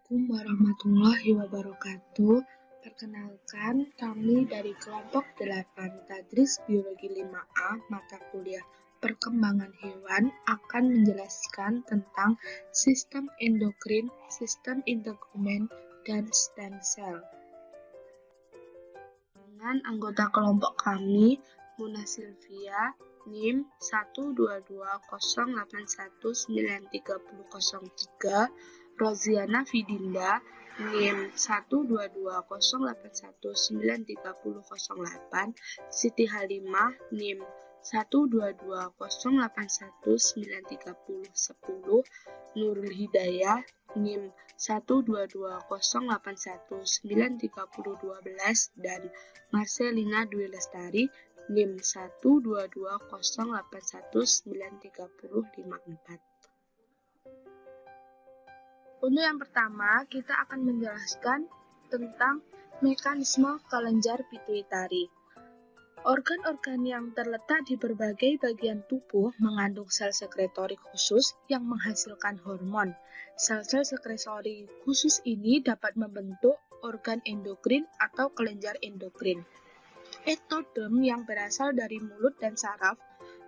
Assalamualaikum warahmatullahi wabarakatuh. Perkenalkan, kami dari kelompok 8 Tadris Biologi 5A mata kuliah Perkembangan Hewan akan menjelaskan tentang sistem endokrin, sistem integumen, dan stem cell. Dengan anggota kelompok kami, Muna Sylvia, NIM 12208193003, Roziana Vidinda, NIM 12208193008, Siti Halimah, NIM 12208193010, Nurul Hidayah, NIM 12208193012, dan Marcelina Dwi Lestari, NIM 12208193054. Untuk yang pertama, kita akan menjelaskan tentang mekanisme kelenjar pituitari. Organ-organ yang terletak di berbagai bagian tubuh mengandung sel sekretory khusus yang menghasilkan hormon. Sel-sel sekretory khusus ini dapat membentuk organ endokrin atau kelenjar endokrin. Ektodem yang berasal dari mulut dan saraf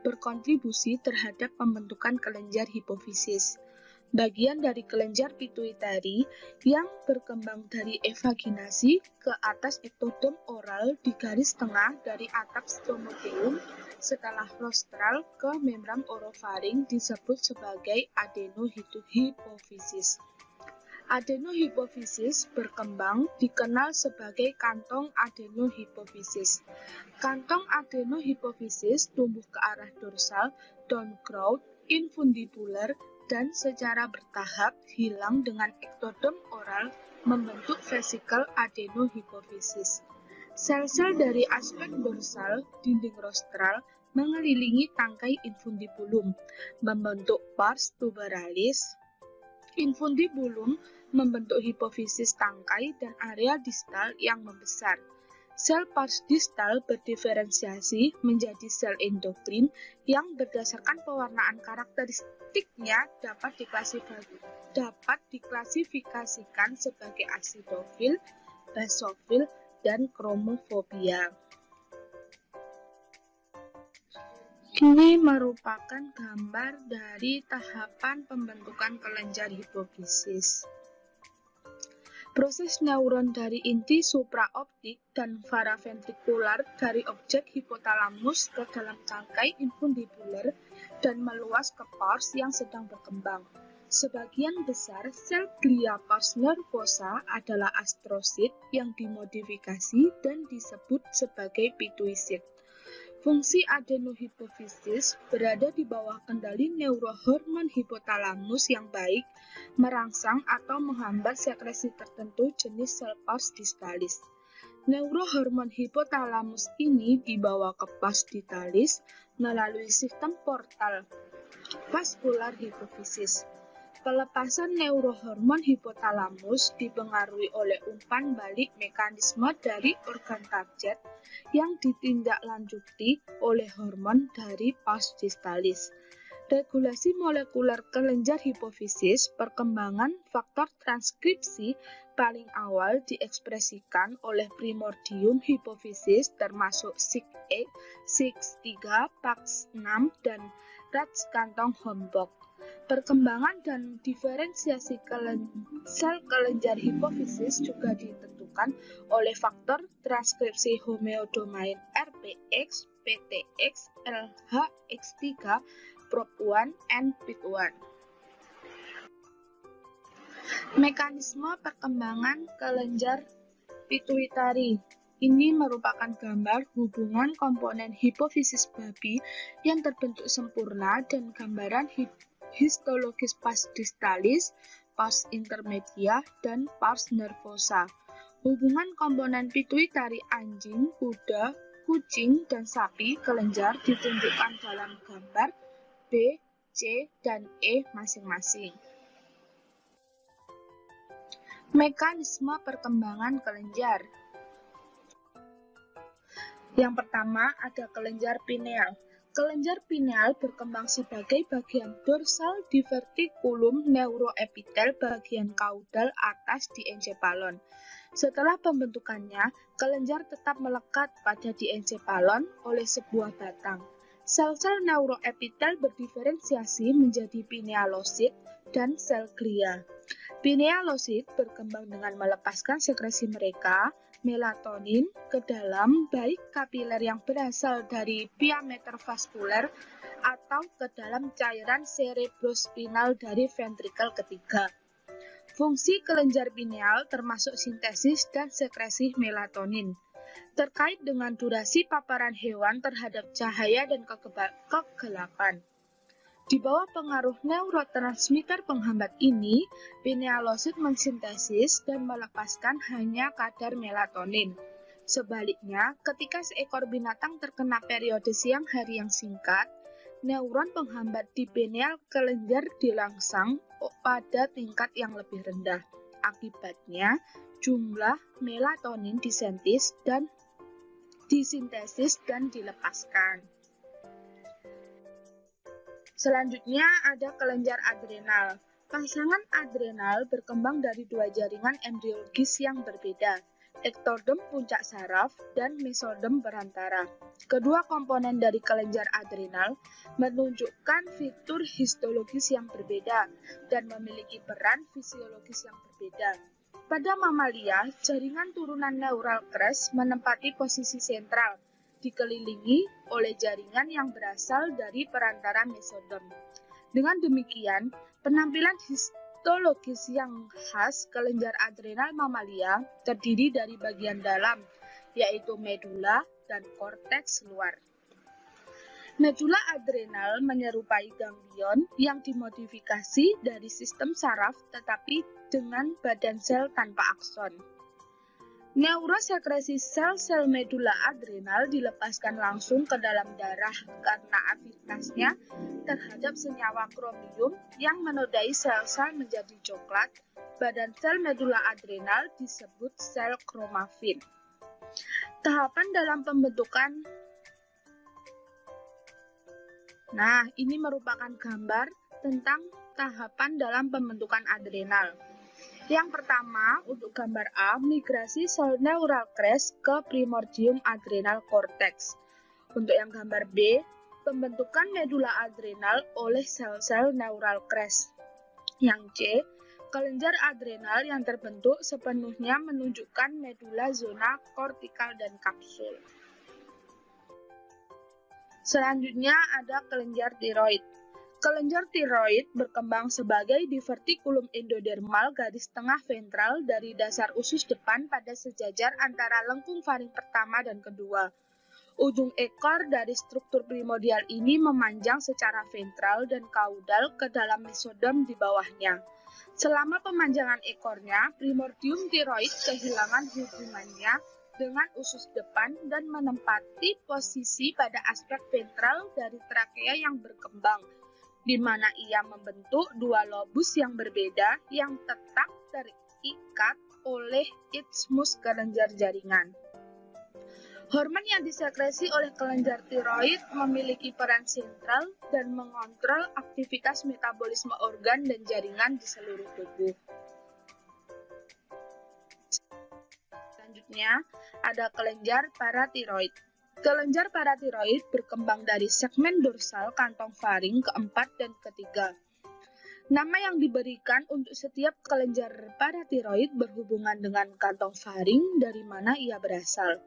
berkontribusi terhadap pembentukan kelenjar hipofisis. Bagian dari kelenjar pituitari yang berkembang dari evaginasi ke atas ektodem oral di garis tengah dari atap stromatellum setelah rostral ke membran orofaring disebut sebagai adenohipofisis. Adenohipofisis berkembang dikenal sebagai kantong adenohipofisis. Kantong adenohipofisis tumbuh ke arah dorsal, downgrowth, infundibular, dan secara bertahap hilang dengan ektodem oral membentuk vesikel adenohipofisis. Sel-sel dari aspek dorsal dinding rostral mengelilingi tangkai infundibulum, membentuk pars tuberalis. Infundibulum membentuk hipofisis tangkai dan area distal yang membesar. Sel pars distal berdiferensiasi menjadi sel endokrin yang berdasarkan pewarnaan karakteristiknya dapat diklasifikasikan sebagai asidofil, basofil, dan kromofobia. Ini merupakan gambar dari tahapan pembentukan kelenjar hipofisis. Proses neuron dari inti supraoptik dan paraventrikular dari objek hipotalamus ke dalam tangkai infundibular dan meluas ke pars yang sedang berkembang. Sebagian besar sel glia pars nervosa adalah astrosit yang dimodifikasi dan disebut sebagai pituisit. Fungsi adenohipofisis berada di bawah kendali neurohormon hipotalamus yang baik, merangsang atau menghambat sekresi tertentu jenis sel pars distalis. Neurohormon hipotalamus ini dibawa ke pars distalis melalui sistem portal vaskular hipofisis. Pelepasan neurohormon hipotalamus dipengaruhi oleh umpan balik mekanisme dari organ target yang ditindaklanjuti oleh hormon dari pars distalis. Regulasi molekuler kelenjar hipofisis, perkembangan faktor transkripsi paling awal diekspresikan oleh primordium hipofisis termasuk SIG-A, SIG-3, PAX6, dan RAS kantong Homburg. Perkembangan dan diferensiasi sel kelenjar hipofisis juga ditentukan oleh faktor transkripsi homeodomain RPX, PTX, LHX3, PROP1, and PIT1. Mekanisme perkembangan kelenjar pituitari. Ini merupakan gambar hubungan komponen hipofisis babi yang terbentuk sempurna dan gambaran histologis pars distalis, pars intermedia, dan pars nervosa. Hubungan komponen pituitari anjing, kuda, kucing, dan sapi kelenjar ditunjukkan dalam gambar B, C, dan E masing-masing. Mekanisme perkembangan kelenjar. Yang pertama ada kelenjar pineal. Kelenjar pineal berkembang sebagai bagian dorsal diverticulum neuroepitel bagian kaudal atas di encephalon. Setelah pembentukannya, kelenjar tetap melekat pada diencephalon oleh sebuah batang. Sel-sel neuroepitel berdiferensiasi menjadi pinealosit dan sel glia. Pinealosit berkembang dengan melepaskan sekresi mereka, melatonin, ke dalam baik kapiler yang berasal dari diameter vaskuler atau ke dalam cairan cerebrospinal dari ventrikel ketiga. Fungsi kelenjar pineal termasuk sintesis dan sekresi melatonin. Terkait dengan durasi paparan hewan terhadap cahaya dan kegelapan. Di bawah pengaruh neurotransmitter penghambat ini, pinealosit mensintesis dan melepaskan hanya kadar melatonin. Sebaliknya, ketika seekor binatang terkena periode siang hari yang singkat, neuron penghambat di pineal kelenjar dirangsang pada tingkat yang lebih rendah. Akibatnya, jumlah melatonin disintesis dan dilepaskan. Selanjutnya ada kelenjar adrenal. Pasangan adrenal berkembang dari dua jaringan embriologis yang berbeda, ektodem puncak saraf dan mesodem perantara. Kedua komponen dari kelenjar adrenal menunjukkan fitur histologis yang berbeda dan memiliki peran fisiologis yang berbeda. Pada mamalia, jaringan turunan neural crest menempati posisi sentral, dikelilingi oleh jaringan yang berasal dari perantara mesodem. Dengan demikian, penampilan histologis yang khas kelenjar adrenal mamalia terdiri dari bagian dalam, yaitu medula dan korteks luar. Medula adrenal menyerupai ganglion yang dimodifikasi dari sistem saraf tetapi dengan badan sel tanpa akson. Neurosekresi sel-sel medula adrenal dilepaskan langsung ke dalam darah karena afinitasnya terhadap senyawa kromium yang menodai sel-sel menjadi coklat. Badan sel medula adrenal disebut sel kromafin. Tahapan dalam pembentukan. Nah, ini merupakan gambar tentang tahapan dalam pembentukan adrenal. Yang pertama, untuk gambar A, migrasi sel neural crest ke primordium adrenal cortex. Untuk yang gambar B, pembentukan medula adrenal oleh sel-sel neural crest. Yang C, kelenjar adrenal yang terbentuk sepenuhnya menunjukkan medula zona kortikal dan kapsul. Selanjutnya ada kelenjar tiroid. Kelenjar tiroid berkembang sebagai divertikulum endodermal garis tengah ventral dari dasar usus depan pada sejajar antara lengkung faring pertama dan kedua. Ujung ekor dari struktur primordial ini memanjang secara ventral dan kaudal ke dalam mesodem di bawahnya. Selama pemanjangan ekornya, primordium tiroid kehilangan hubungannya dengan usus depan dan menempati posisi pada aspek ventral dari trakea yang berkembang, di mana ia membentuk dua lobus yang berbeda yang tetap terikat oleh isthmus kelenjar jaringan. Hormon yang disekresi oleh kelenjar tiroid memiliki peran sentral dan mengontrol aktivitas metabolisme organ dan jaringan di seluruh tubuh. Selanjutnya, ada kelenjar paratiroid. Kelenjar paratiroid berkembang dari segmen dorsal kantong faring keempat dan ketiga. Nama yang diberikan untuk setiap kelenjar paratiroid berhubungan dengan kantong faring dari mana ia berasal.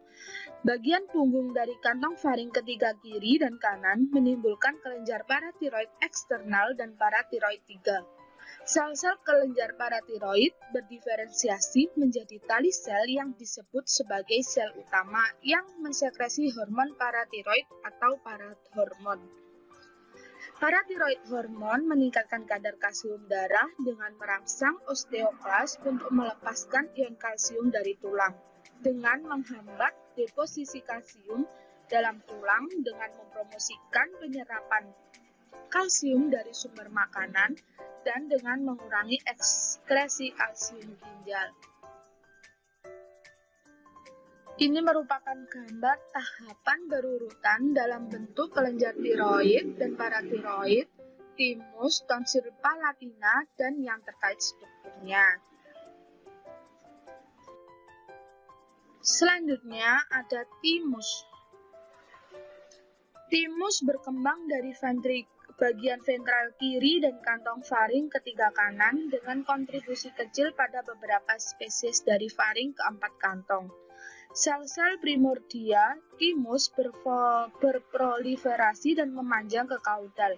Bagian punggung dari kantong faring ketiga kiri dan kanan menimbulkan kelenjar paratiroid eksternal dan paratiroid 3. Sel-sel kelenjar paratiroid berdiferensiasi menjadi tali sel yang disebut sebagai sel utama yang mensekresi hormon paratiroid atau parathormon. Paratiroid hormon meningkatkan kadar kalsium darah dengan merangsang osteoklas untuk melepaskan ion kalsium dari tulang, dengan menghambat deposisi kalsium dalam tulang dengan mempromosikan penyerapan kalsium dari sumber makanan dan dengan mengurangi ekskresi kalsium ginjal. Ini merupakan gambar tahapan berurutan dalam bentuk kelenjar tiroid dan paratiroid, timus, tonsil palatina, dan yang terkait strukturnya. Selanjutnya ada timus. Timus berkembang dari bagian ventral kiri dan kantong faring ketiga kanan dengan kontribusi kecil pada beberapa spesies dari faring keempat kantong. Sel-sel primordia timus berproliferasi dan memanjang ke kaudal.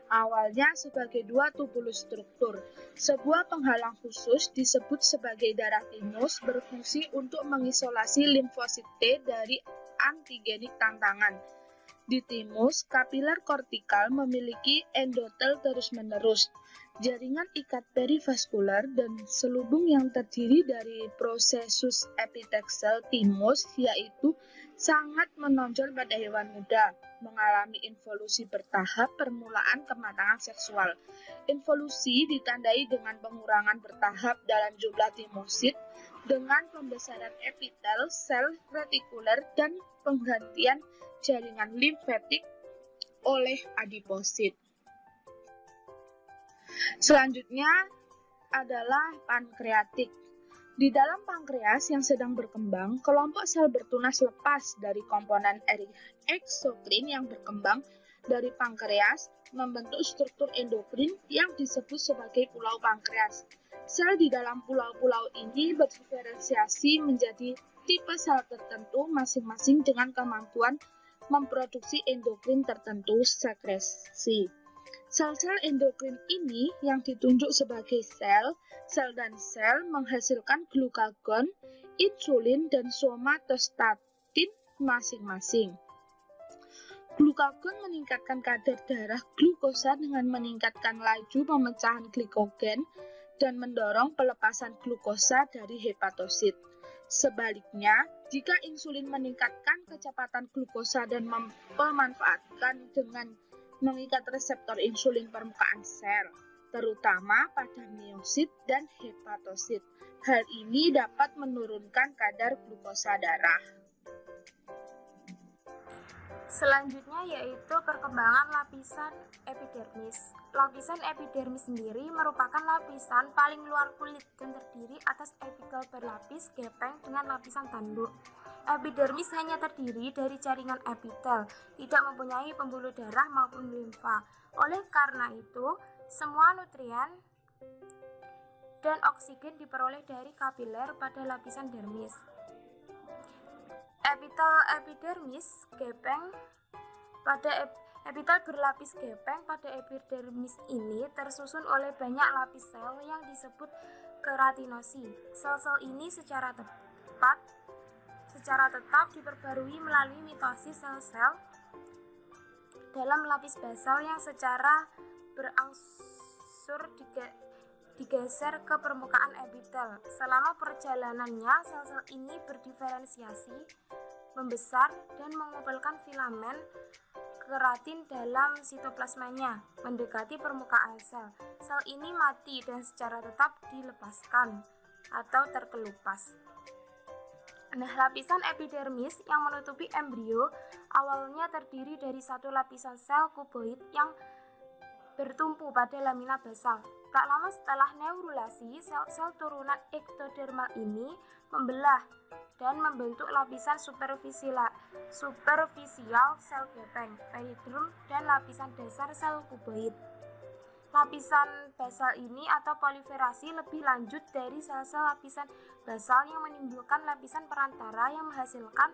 Awalnya sebagai dua tubulus struktur. Sebuah penghalang khusus disebut sebagai darah timus berfungsi untuk mengisolasi limfosit T dari antigenik tantangan. Di timus, kapiler kortikal memiliki endotel terus-menerus, jaringan ikat perivaskular, dan selubung yang terdiri dari prosesus epitexel timus, yaitu sangat menonjol pada hewan muda, mengalami involusi bertahap permulaan kematangan seksual. Involusi ditandai dengan pengurangan bertahap dalam jumlah timosit, dengan pembesaran epitel, sel retikuler, dan penggantian jaringan limfatik oleh adiposit. Selanjutnya adalah pankreatik. Di dalam pankreas yang sedang berkembang, kelompok sel bertunas lepas dari komponen eksokrin yang berkembang dari pankreas membentuk struktur endokrin yang disebut sebagai pulau pankreas. Sel di dalam pulau-pulau ini berdiferensiasi menjadi tipe sel tertentu masing-masing dengan kemampuan memproduksi endokrin tertentu sekresi. Sel-sel endokrin ini yang ditunjuk sebagai sel dan sel menghasilkan glukagon, insulin, dan somatostatin masing-masing. Glukagon meningkatkan kadar darah glukosa dengan meningkatkan laju pemecahan glikogen dan mendorong pelepasan glukosa dari hepatosit. Sebaliknya, jika insulin meningkatkan kecepatan glukosa dan memanfaatkan dengan mengikat reseptor insulin permukaan sel, terutama pada miosit dan hepatosit. Hal ini dapat menurunkan kadar glukosa darah. Selanjutnya yaitu perkembangan lapisan epidermis. Lapisan epidermis sendiri merupakan lapisan paling luar kulit dan terdiri atas epitel berlapis gepeng dengan lapisan tanduk. Epidermis hanya terdiri dari jaringan epitel, tidak mempunyai pembuluh darah maupun limfa. Oleh karena itu, semua nutrien dan oksigen diperoleh dari kapiler pada lapisan dermis. Epitel epidermis gepeng pada epitel berlapis gepeng pada epidermis ini tersusun oleh banyak lapis sel yang disebut keratinosit. Sel-sel ini secara tetap diperbarui melalui mitosis sel-sel dalam lapis basal yang secara berangsur digeser ke permukaan epitel. Selama perjalanannya, sel-sel ini berdiferensiasi, membesar, dan mengumpulkan filamen keratin dalam sitoplasmanya, mendekati permukaan sel. Sel ini mati dan secara tetap dilepaskan atau terkelupas. Nah, lapisan epidermis yang menutupi embrio awalnya terdiri dari satu lapisan sel kuboid yang bertumpu pada lamina basal. Tak lama setelah neurulasi, sel-sel turunan ektodermal ini membelah dan membentuk lapisan superficial sel gepeng, periderm, dan lapisan dasar sel kuboid. Lapisan basal ini atau proliferasi lebih lanjut dari sel-sel lapisan basal yang menimbulkan lapisan perantara yang menghasilkan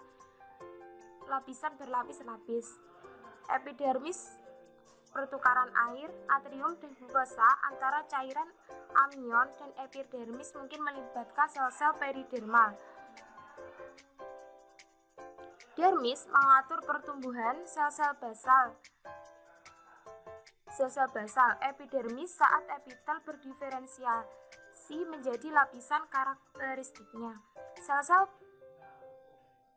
lapisan berlapis-lapis. Epidermis pertukaran air, atrium, dan glukosa antara cairan amnion dan epidermis mungkin melibatkan sel-sel peridermal. Dermis mengatur pertumbuhan sel-sel basal. Epidermis saat epitel berdiferensiasi menjadi lapisan karakteristiknya. Sel-sel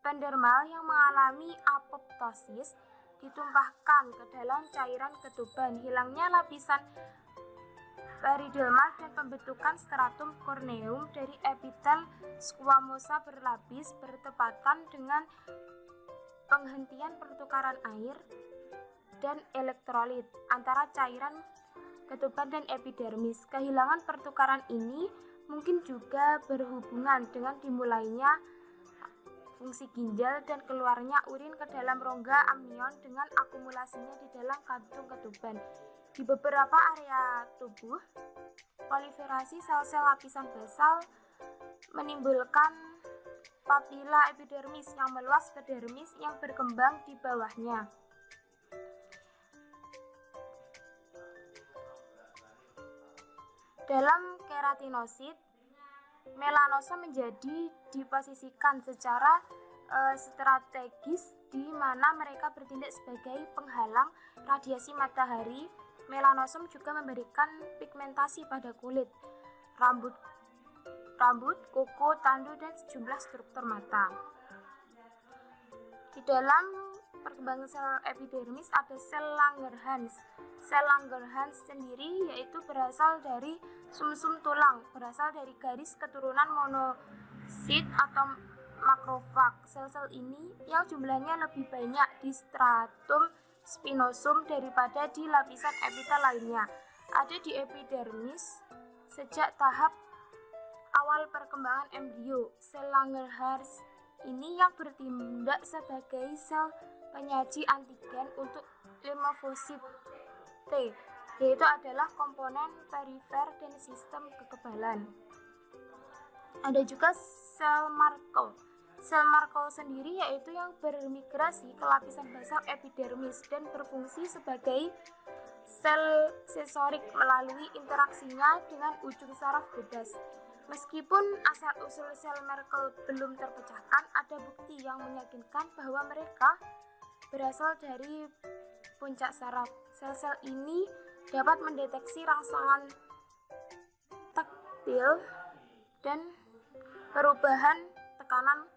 pendermal yang mengalami apoptosis ditumpahkan ke dalam cairan ketuban. Hilangnya lapisan peridermal dan pembentukan stratum corneum dari epitel squamosa berlapis bertepatan dengan penghentian pertukaran air dan elektrolit antara cairan ketuban dan epidermis. Kehilangan pertukaran ini mungkin juga berhubungan dengan dimulainya fungsi ginjal dan keluarnya urin ke dalam rongga amnion dengan akumulasinya di dalam kantung ketuban. Di beberapa area tubuh, proliferasi sel-sel lapisan basal menimbulkan papila epidermis yang meluas ke dermis yang berkembang di bawahnya. Dalam keratinosit, melanosom menjadi diposisikan secara strategis di mana mereka bertindak sebagai penghalang radiasi matahari. Melanosom juga memberikan pigmentasi pada kulit, rambut, kuku, tandu, dan sejumlah struktur mata. Di dalam perkembangan sel epidermis ada sel Langerhans. Sel Langerhans sendiri yaitu berasal dari sumsum tulang, berasal dari garis keturunan monosit atau makrofag. Sel-sel ini yang jumlahnya lebih banyak di stratum spinosum daripada di lapisan epitel lainnya. Ada di epidermis sejak tahap awal perkembangan embrio. Sel Langerhans ini yang bertindak sebagai sel penyaji antigen untuk limfosit T, yaitu adalah komponen perifer dan sistem kekebalan. Ada juga sel Markov. Sel Markov sendiri yaitu yang bermigrasi ke lapisan basal epidermis dan berfungsi sebagai sel sensorik melalui interaksinya dengan ujung saraf bebas. Meskipun asal-usul sel Merkel belum terpecahkan, ada bukti yang meyakinkan bahwa mereka berasal dari puncak saraf. Sel-sel ini dapat mendeteksi rangsangan taktil dan perubahan tekanan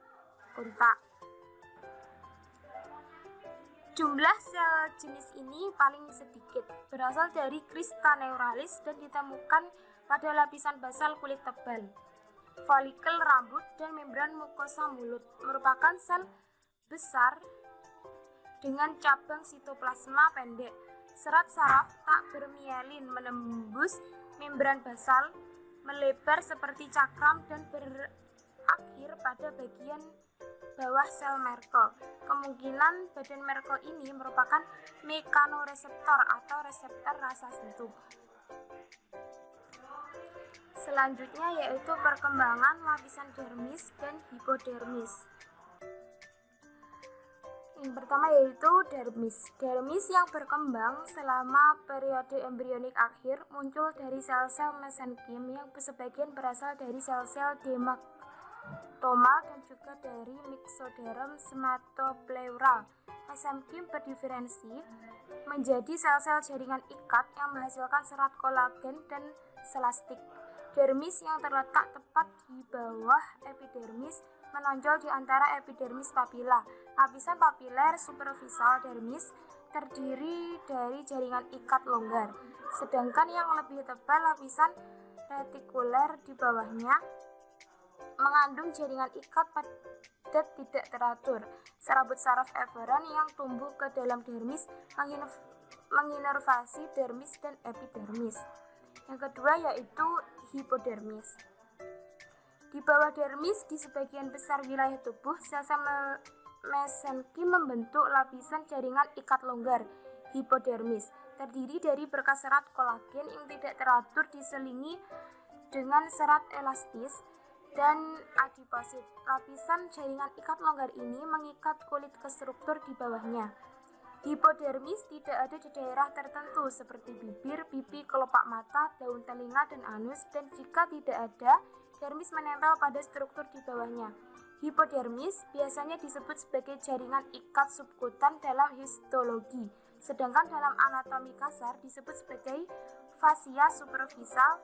kontak. Jumlah sel jenis ini paling sedikit, berasal dari crista neuralis dan ditemukan pada lapisan basal kulit tebal, folikel rambut, dan membran mukosa mulut. Merupakan sel besar dengan cabang sitoplasma pendek. Serat saraf tak bermielin menembus membran basal, melebar seperti cakram dan berakhir pada bagian bawah sel Merkel. Kemungkinan badan Merkel ini merupakan mekanoreseptor atau reseptor rasa sentuh. Selanjutnya yaitu perkembangan lapisan dermis dan hipodermis. Yang pertama yaitu dermis. Dermis yang berkembang selama periode embrionik akhir muncul dari sel-sel mesenkim yang sebagian berasal dari sel-sel dermatomal dan juga dari Myxoderm symatopleural. Mesenkim berdiferensi menjadi sel-sel jaringan ikat yang menghasilkan serat kolagen dan selastik. Dermis yang terletak tepat di bawah epidermis menonjol di antara epidermis papila. Lapisan papiler superficial dermis terdiri dari jaringan ikat longgar, sedangkan yang lebih tebal lapisan retikuler di bawahnya mengandung jaringan ikat padat tidak teratur. Serabut saraf efferent yang tumbuh ke dalam dermis menginervasi dermis dan epidermis. Yang kedua yaitu hipodermis. Di bawah dermis di sebagian besar wilayah tubuh, sel-sel mesenkim membentuk lapisan jaringan ikat longgar hipodermis, terdiri dari berkas serat kolagen yang tidak teratur diselingi dengan serat elastis dan adiposit. Lapisan jaringan ikat longgar ini mengikat kulit ke struktur di bawahnya. Hipodermis tidak ada di daerah tertentu seperti bibir, pipi, kelopak mata, daun telinga, dan anus, dan jika tidak ada, dermis menempel pada struktur di bawahnya. Hipodermis biasanya disebut sebagai jaringan ikat subkutan dalam histologi, sedangkan dalam anatomi kasar disebut sebagai fascia superficial,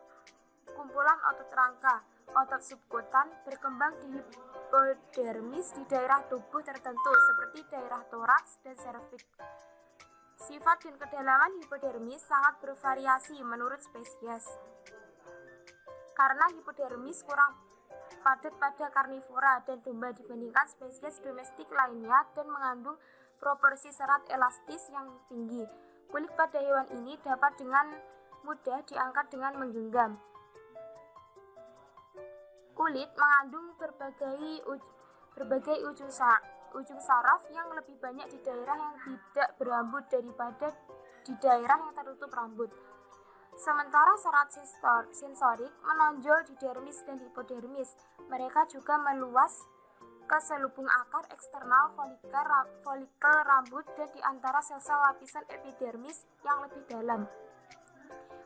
kumpulan otot rangka. Otot subkutan berkembang di hipodermis di daerah tubuh tertentu seperti daerah toraks dan Sifat dan kedalaman hipodermis sangat bervariasi menurut spesies. Karena hipodermis kurang padat pada karnivora dan domba dibandingkan spesies domestik lainnya dan mengandung proporsi serat elastis yang tinggi, kulit pada hewan ini dapat dengan mudah diangkat dengan menggenggam. Kulit mengandung berbagai ujung saraf yang lebih banyak di daerah yang tidak berambut daripada di daerah yang tertutup rambut. Sementara serat sensorik menonjol di dermis dan hipodermis. Mereka juga meluas ke selubung akar eksternal folikel rambut dan di antara sel-sel lapisan epidermis yang lebih dalam.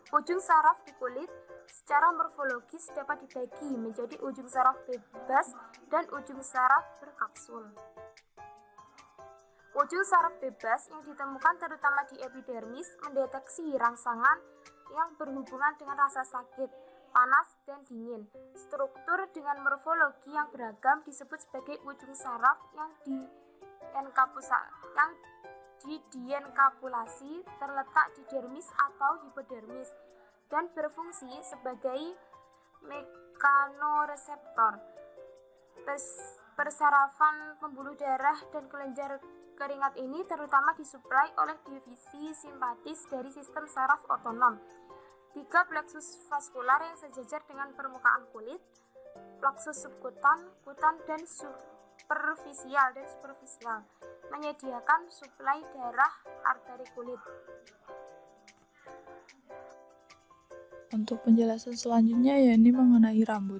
Ujung saraf di kulit secara morfologis dapat dibagi menjadi ujung saraf bebas dan ujung saraf berkapsul. Ujung saraf bebas yang ditemukan terutama di epidermis mendeteksi rangsangan yang berhubungan dengan rasa sakit, panas, dan dingin. Struktur dengan morfologi yang beragam disebut sebagai ujung saraf yang dienkapsulasi terletak di dermis atau hipodermis dan berfungsi sebagai mekanoreseptor. Persarafan pembuluh darah dan kelenjar keringat ini terutama disuplai oleh divisi simpatis dari sistem saraf otonom. 3 pleksus vaskular yang sejajar dengan permukaan kulit, pleksus subkutan, kutan, dan superficial menyediakan suplai darah arteri kulit. Untuk penjelasan selanjutnya yakni mengenai rambut.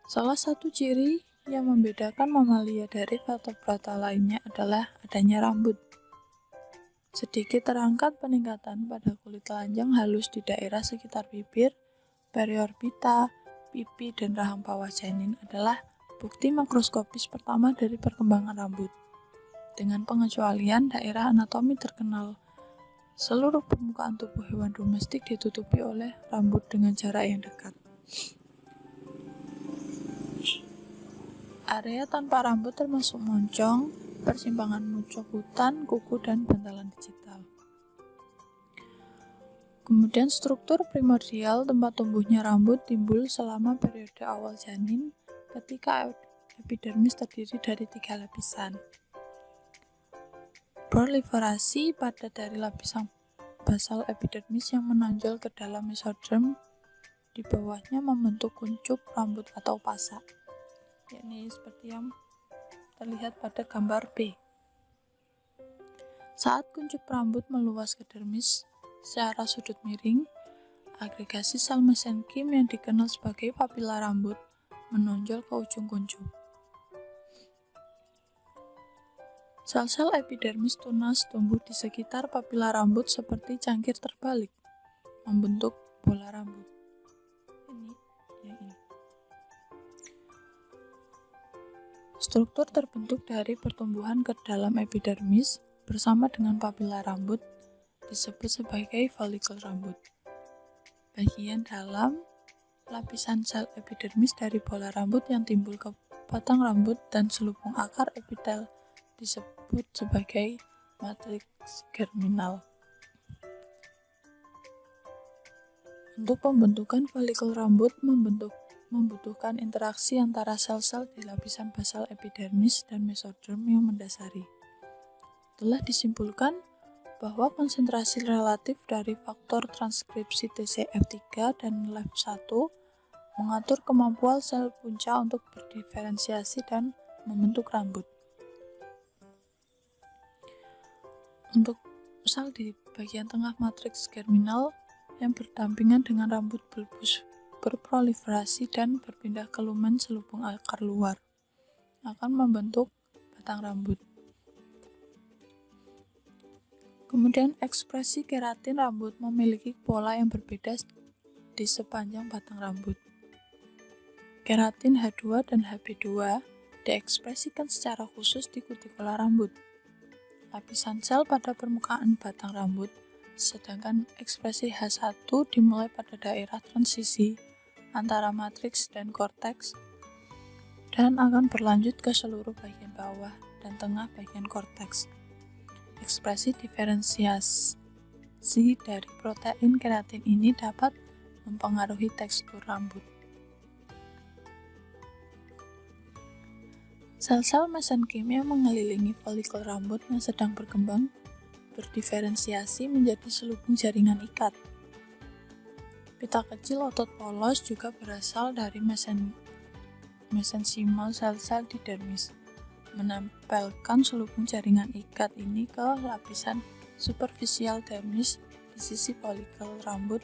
Salah satu ciri yang membedakan mamalia dari vertebrata lainnya adalah adanya rambut. Sedikit terangkat peningkatan pada kulit telanjang halus di daerah sekitar bibir, periorbita, pipi, dan rahang bawah janin adalah bukti makroskopis pertama dari perkembangan rambut. Dengan pengecualian daerah anatomi terkenal, seluruh permukaan tubuh hewan domestik ditutupi oleh rambut dengan jarak yang dekat. Area tanpa rambut termasuk moncong, persimpangan muncul hutan, kuku, dan bantalan digital. Kemudian struktur primordial tempat tumbuhnya rambut timbul selama periode awal janin ketika epidermis terdiri dari 3 lapisan. Proliferasi pada dari lapisan basal epidermis yang menonjol ke dalam mesoderm, di bawahnya membentuk kuncup rambut atau pasak, yakni seperti yang terlihat pada gambar B. Saat kuncup rambut meluas ke dermis secara sudut miring, agregasi sel mesenkim yang dikenal sebagai papila rambut menonjol ke ujung kuncup. Sel-sel epidermis tunas tumbuh di sekitar papila rambut seperti cangkir terbalik, membentuk bola rambut. Ini. Struktur terbentuk dari pertumbuhan ke dalam epidermis bersama dengan papila rambut disebut sebagai folikel rambut. Bagian dalam lapisan sel epidermis dari bola rambut yang timbul ke batang rambut dan selubung akar epitel disebut sebagai matriks germinal. Untuk pembentukan folikel rambut membutuhkan interaksi antara sel-sel di lapisan basal epidermis dan mesoderm yang mendasari. Telah disimpulkan bahwa konsentrasi relatif dari faktor transkripsi TCF3 dan LAF1 mengatur kemampuan sel punca untuk berdiferensiasi dan membentuk rambut. Untuk sel di bagian tengah matriks germinal yang berdampingan dengan rambut bulbus berproliferasi dan berpindah ke lumen selubung akar luar, akan membentuk batang rambut. Kemudian ekspresi keratin rambut memiliki pola yang berbeda di sepanjang batang rambut. Keratin H2 dan Hb2 diekspresikan secara khusus di kutikula rambut, lapisan sel pada permukaan batang rambut, sedangkan ekspresi H1 dimulai pada daerah transisi antara matriks dan korteks dan akan berlanjut ke seluruh bagian bawah dan tengah bagian korteks. Ekspresi diferensiasi dari protein keratin ini dapat mempengaruhi tekstur rambut. Sel-sel mesenchyme yang mengelilingi folikel rambut yang sedang berkembang berdiferensiasi menjadi selubung jaringan ikat. Pita kecil otot polos juga berasal dari mesenchymal sel-sel di dermis, menempelkan selubung jaringan ikat ini ke lapisan superficial dermis di sisi folikel rambut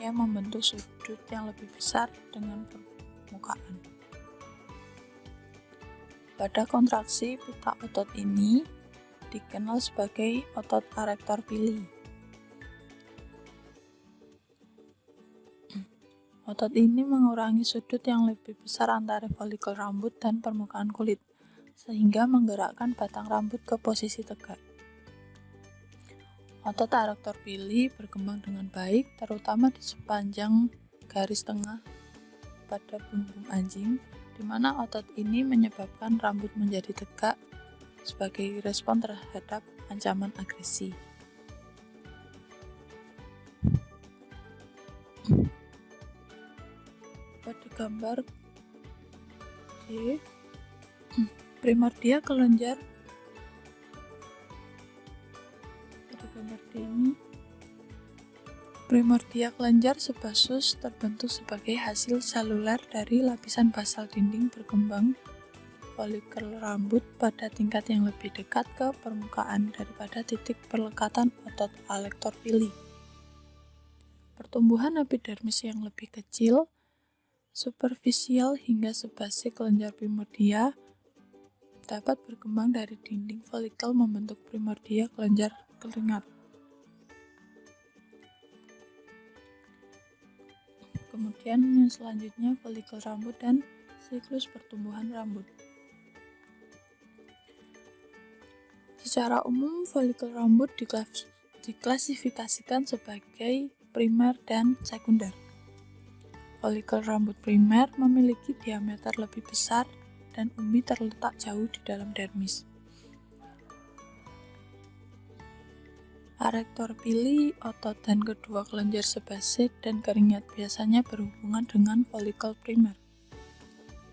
yang membentuk sudut yang lebih besar dengan permukaan. Pada kontraksi pita otot ini dikenal sebagai otot arector pili. Otot ini mengurangi sudut yang lebih besar antara folikel rambut dan permukaan kulit, sehingga menggerakkan batang rambut ke posisi tegak. Otot arector pili berkembang dengan baik, terutama di sepanjang garis tengah pada punggung anjing, di mana otot ini menyebabkan rambut menjadi tegak sebagai respon terhadap ancaman agresi. Pada gambar D, primordia kelenjar. Pada gambar D ini, primordia kelenjar sebasus terbentuk sebagai hasil seluler dari lapisan basal dinding berkembang folikel rambut pada tingkat yang lebih dekat ke permukaan daripada titik perlekatan otot alector pili. Pertumbuhan epidermis yang lebih kecil, superficial hingga sebasik kelenjar primordia dapat berkembang dari dinding folikel membentuk primordia kelenjar keringat. Kemudian yang selanjutnya folikel rambut dan siklus pertumbuhan rambut. Secara umum, folikel rambut diklasifikasikan sebagai primer dan sekunder. Folikel rambut primer memiliki diameter lebih besar dan umbi terletak jauh di dalam dermis. Arector pili, otot dan kedua kelenjar sebasik dan keringat biasanya berhubungan dengan folikel primer.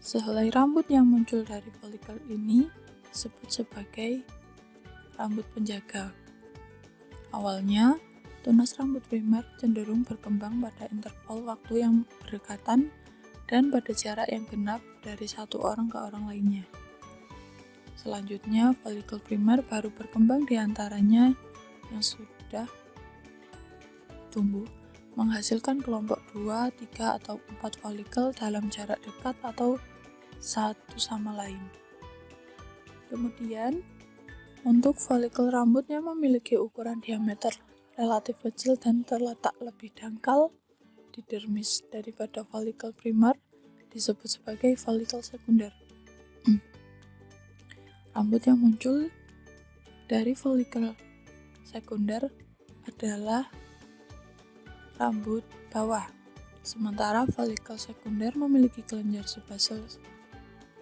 Sehelai rambut yang muncul dari folikel ini disebut sebagai rambut penjaga. Awalnya, tunas rambut primer cenderung berkembang pada interval waktu yang berdekatan dan pada jarak yang genap dari satu orang ke orang lainnya. Selanjutnya, folikel primer baru berkembang di antaranya yang sudah tumbuh, menghasilkan kelompok 2, 3, atau 4 folikel dalam jarak dekat atau satu sama lain. Kemudian, untuk folikel rambut yang memiliki ukuran diameter relatif kecil dan terletak lebih dangkal di dermis daripada folikel primer disebut sebagai folikel sekunder. Rambut yang muncul dari folikel sekunder adalah rambut bawah, sementara folikel sekunder memiliki kelenjar sebasal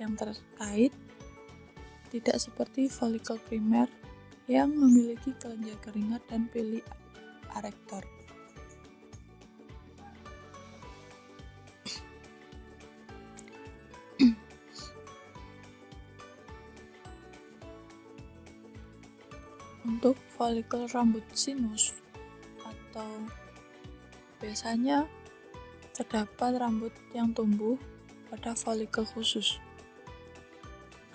yang terkait, tidak seperti folikel primer yang memiliki kelenjar keringat dan pili arector. Untuk folikel rambut sinus atau biasanya terdapat rambut yang tumbuh pada folikel khusus.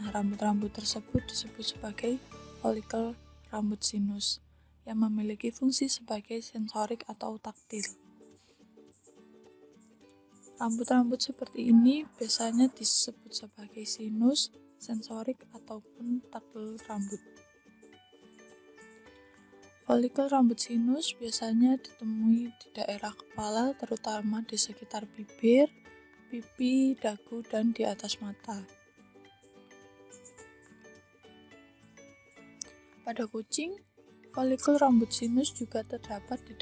Rambut-rambut tersebut disebut sebagai folikel rambut sinus yang memiliki fungsi sebagai sensorik atau taktil. Rambut-rambut seperti ini biasanya disebut sebagai sinus, sensorik, ataupun taktil rambut. Folikel rambut sinus biasanya ditemui di daerah kepala, terutama di sekitar bibir, pipi, dagu, dan di atas mata. Pada kucing, folikel rambut sinus juga terdapat di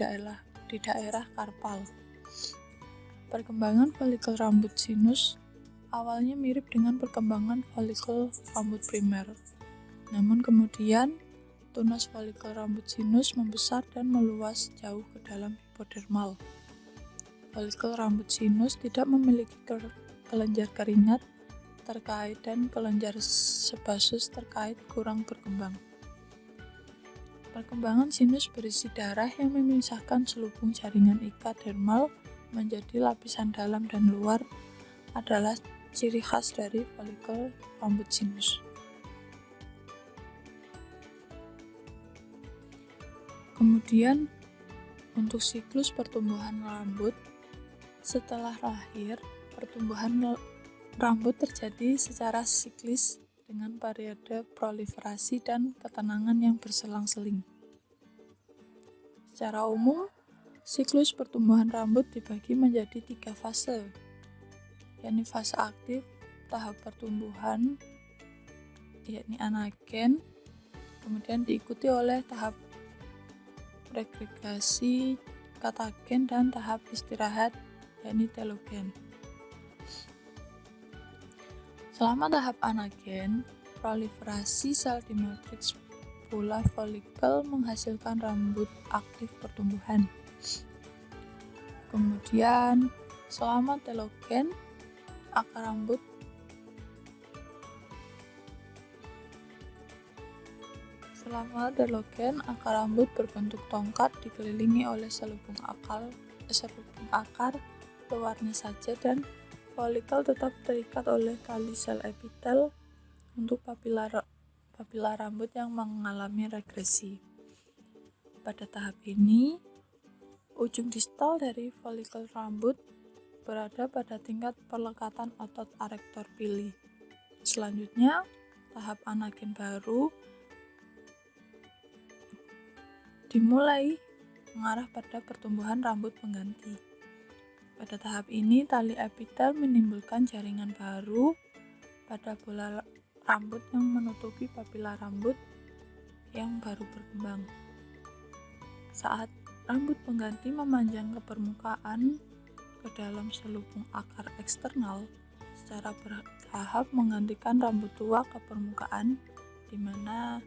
daerah karpal. Perkembangan folikel rambut sinus awalnya mirip dengan perkembangan folikel rambut primer. Namun kemudian, tunas folikel rambut sinus membesar dan meluas jauh ke dalam hipodermal. Folikel rambut sinus tidak memiliki kelenjar keringat terkait dan kelenjar sebasus terkait kurang berkembang. Perkembangan sinus berisi darah yang memisahkan selubung jaringan ikat dermal menjadi lapisan dalam dan luar adalah ciri khas dari folikel rambut sinus. Kemudian untuk siklus pertumbuhan rambut, setelah lahir, pertumbuhan rambut terjadi secara siklis dengan periode proliferasi dan ketenangan yang berselang-seling. Secara umum, siklus pertumbuhan rambut dibagi menjadi 3 fase, yakni fase aktif, tahap pertumbuhan, yakni anagen, kemudian diikuti oleh tahap regregasi, katagen, dan tahap istirahat, yakni telogen. Selama tahap anagen, proliferasi sel di matriks bola folikel menghasilkan rambut aktif pertumbuhan. Kemudian, selama telogen, akar rambut berbentuk tongkat dikelilingi oleh selubung akar luarnya saja dan folikel tetap terikat oleh tali sel epitel untuk papila rambut yang mengalami regresi. Pada tahap ini, ujung distal dari folikel rambut berada pada tingkat perlekatan otot arektor pili. Selanjutnya, tahap anagen baru dimulai mengarah pada pertumbuhan rambut pengganti. Pada tahap ini, tali epitel menimbulkan jaringan baru pada bola rambut yang menutupi papila rambut yang baru berkembang. Saat rambut pengganti memanjang ke permukaan ke dalam selubung akar eksternal, secara bertahap menggantikan rambut tua ke permukaan, di mana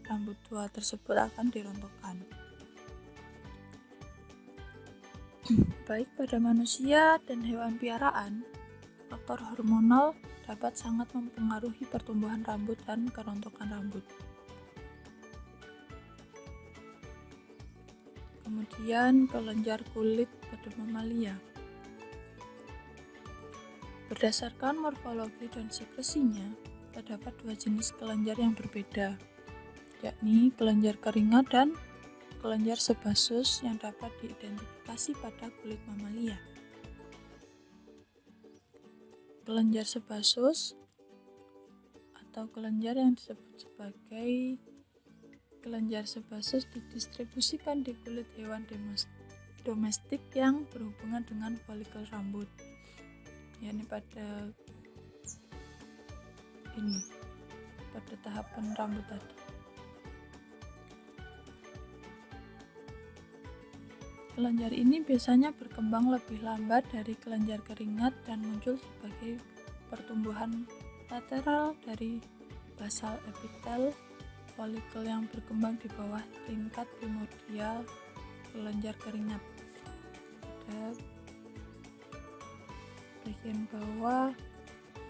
rambut tua tersebut akan dirontokkan. Baik pada manusia dan hewan piaraan, faktor hormonal dapat sangat mempengaruhi pertumbuhan rambut dan kerontokan rambut. Kemudian kelenjar kulit pada mamalia. Berdasarkan morfologi dan sekresinya, terdapat 2 jenis kelenjar yang berbeda, yakni kelenjar keringat dan kelenjar sebasus yang dapat diidentifikasi pada kulit mamalia. Kelenjar sebasus atau kelenjar yang disebut sebagai kelenjar sebasus didistribusikan di kulit hewan domestik yang berhubungan dengan folikel rambut, yakni pada tahapan rambut tadi. Kelenjar ini biasanya berkembang lebih lambat dari kelenjar keringat dan muncul sebagai pertumbuhan lateral dari basal epitel folikel yang berkembang di bawah tingkat primordial kelenjar keringat. Pada bagian bawah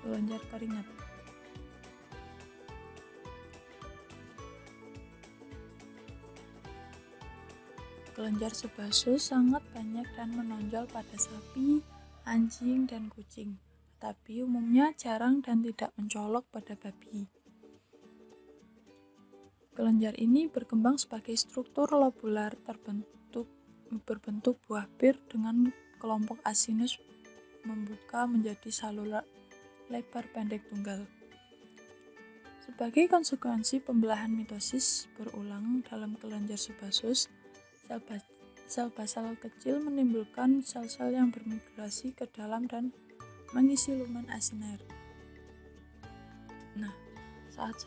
kelenjar keringat. Kelenjar sebasus sangat banyak dan menonjol pada sapi, anjing, dan kucing, tetapi umumnya jarang dan tidak mencolok pada babi. Kelenjar ini berkembang sebagai struktur lobular berbentuk buah bir dengan kelompok asinus membuka menjadi salular lebar pendek tunggal. Sebagai konsekuensi pembelahan mitosis berulang dalam kelenjar sebasus, sel basal kecil menimbulkan sel-sel yang bermigrasi ke dalam dan mengisi lumen asiner. Nah, saat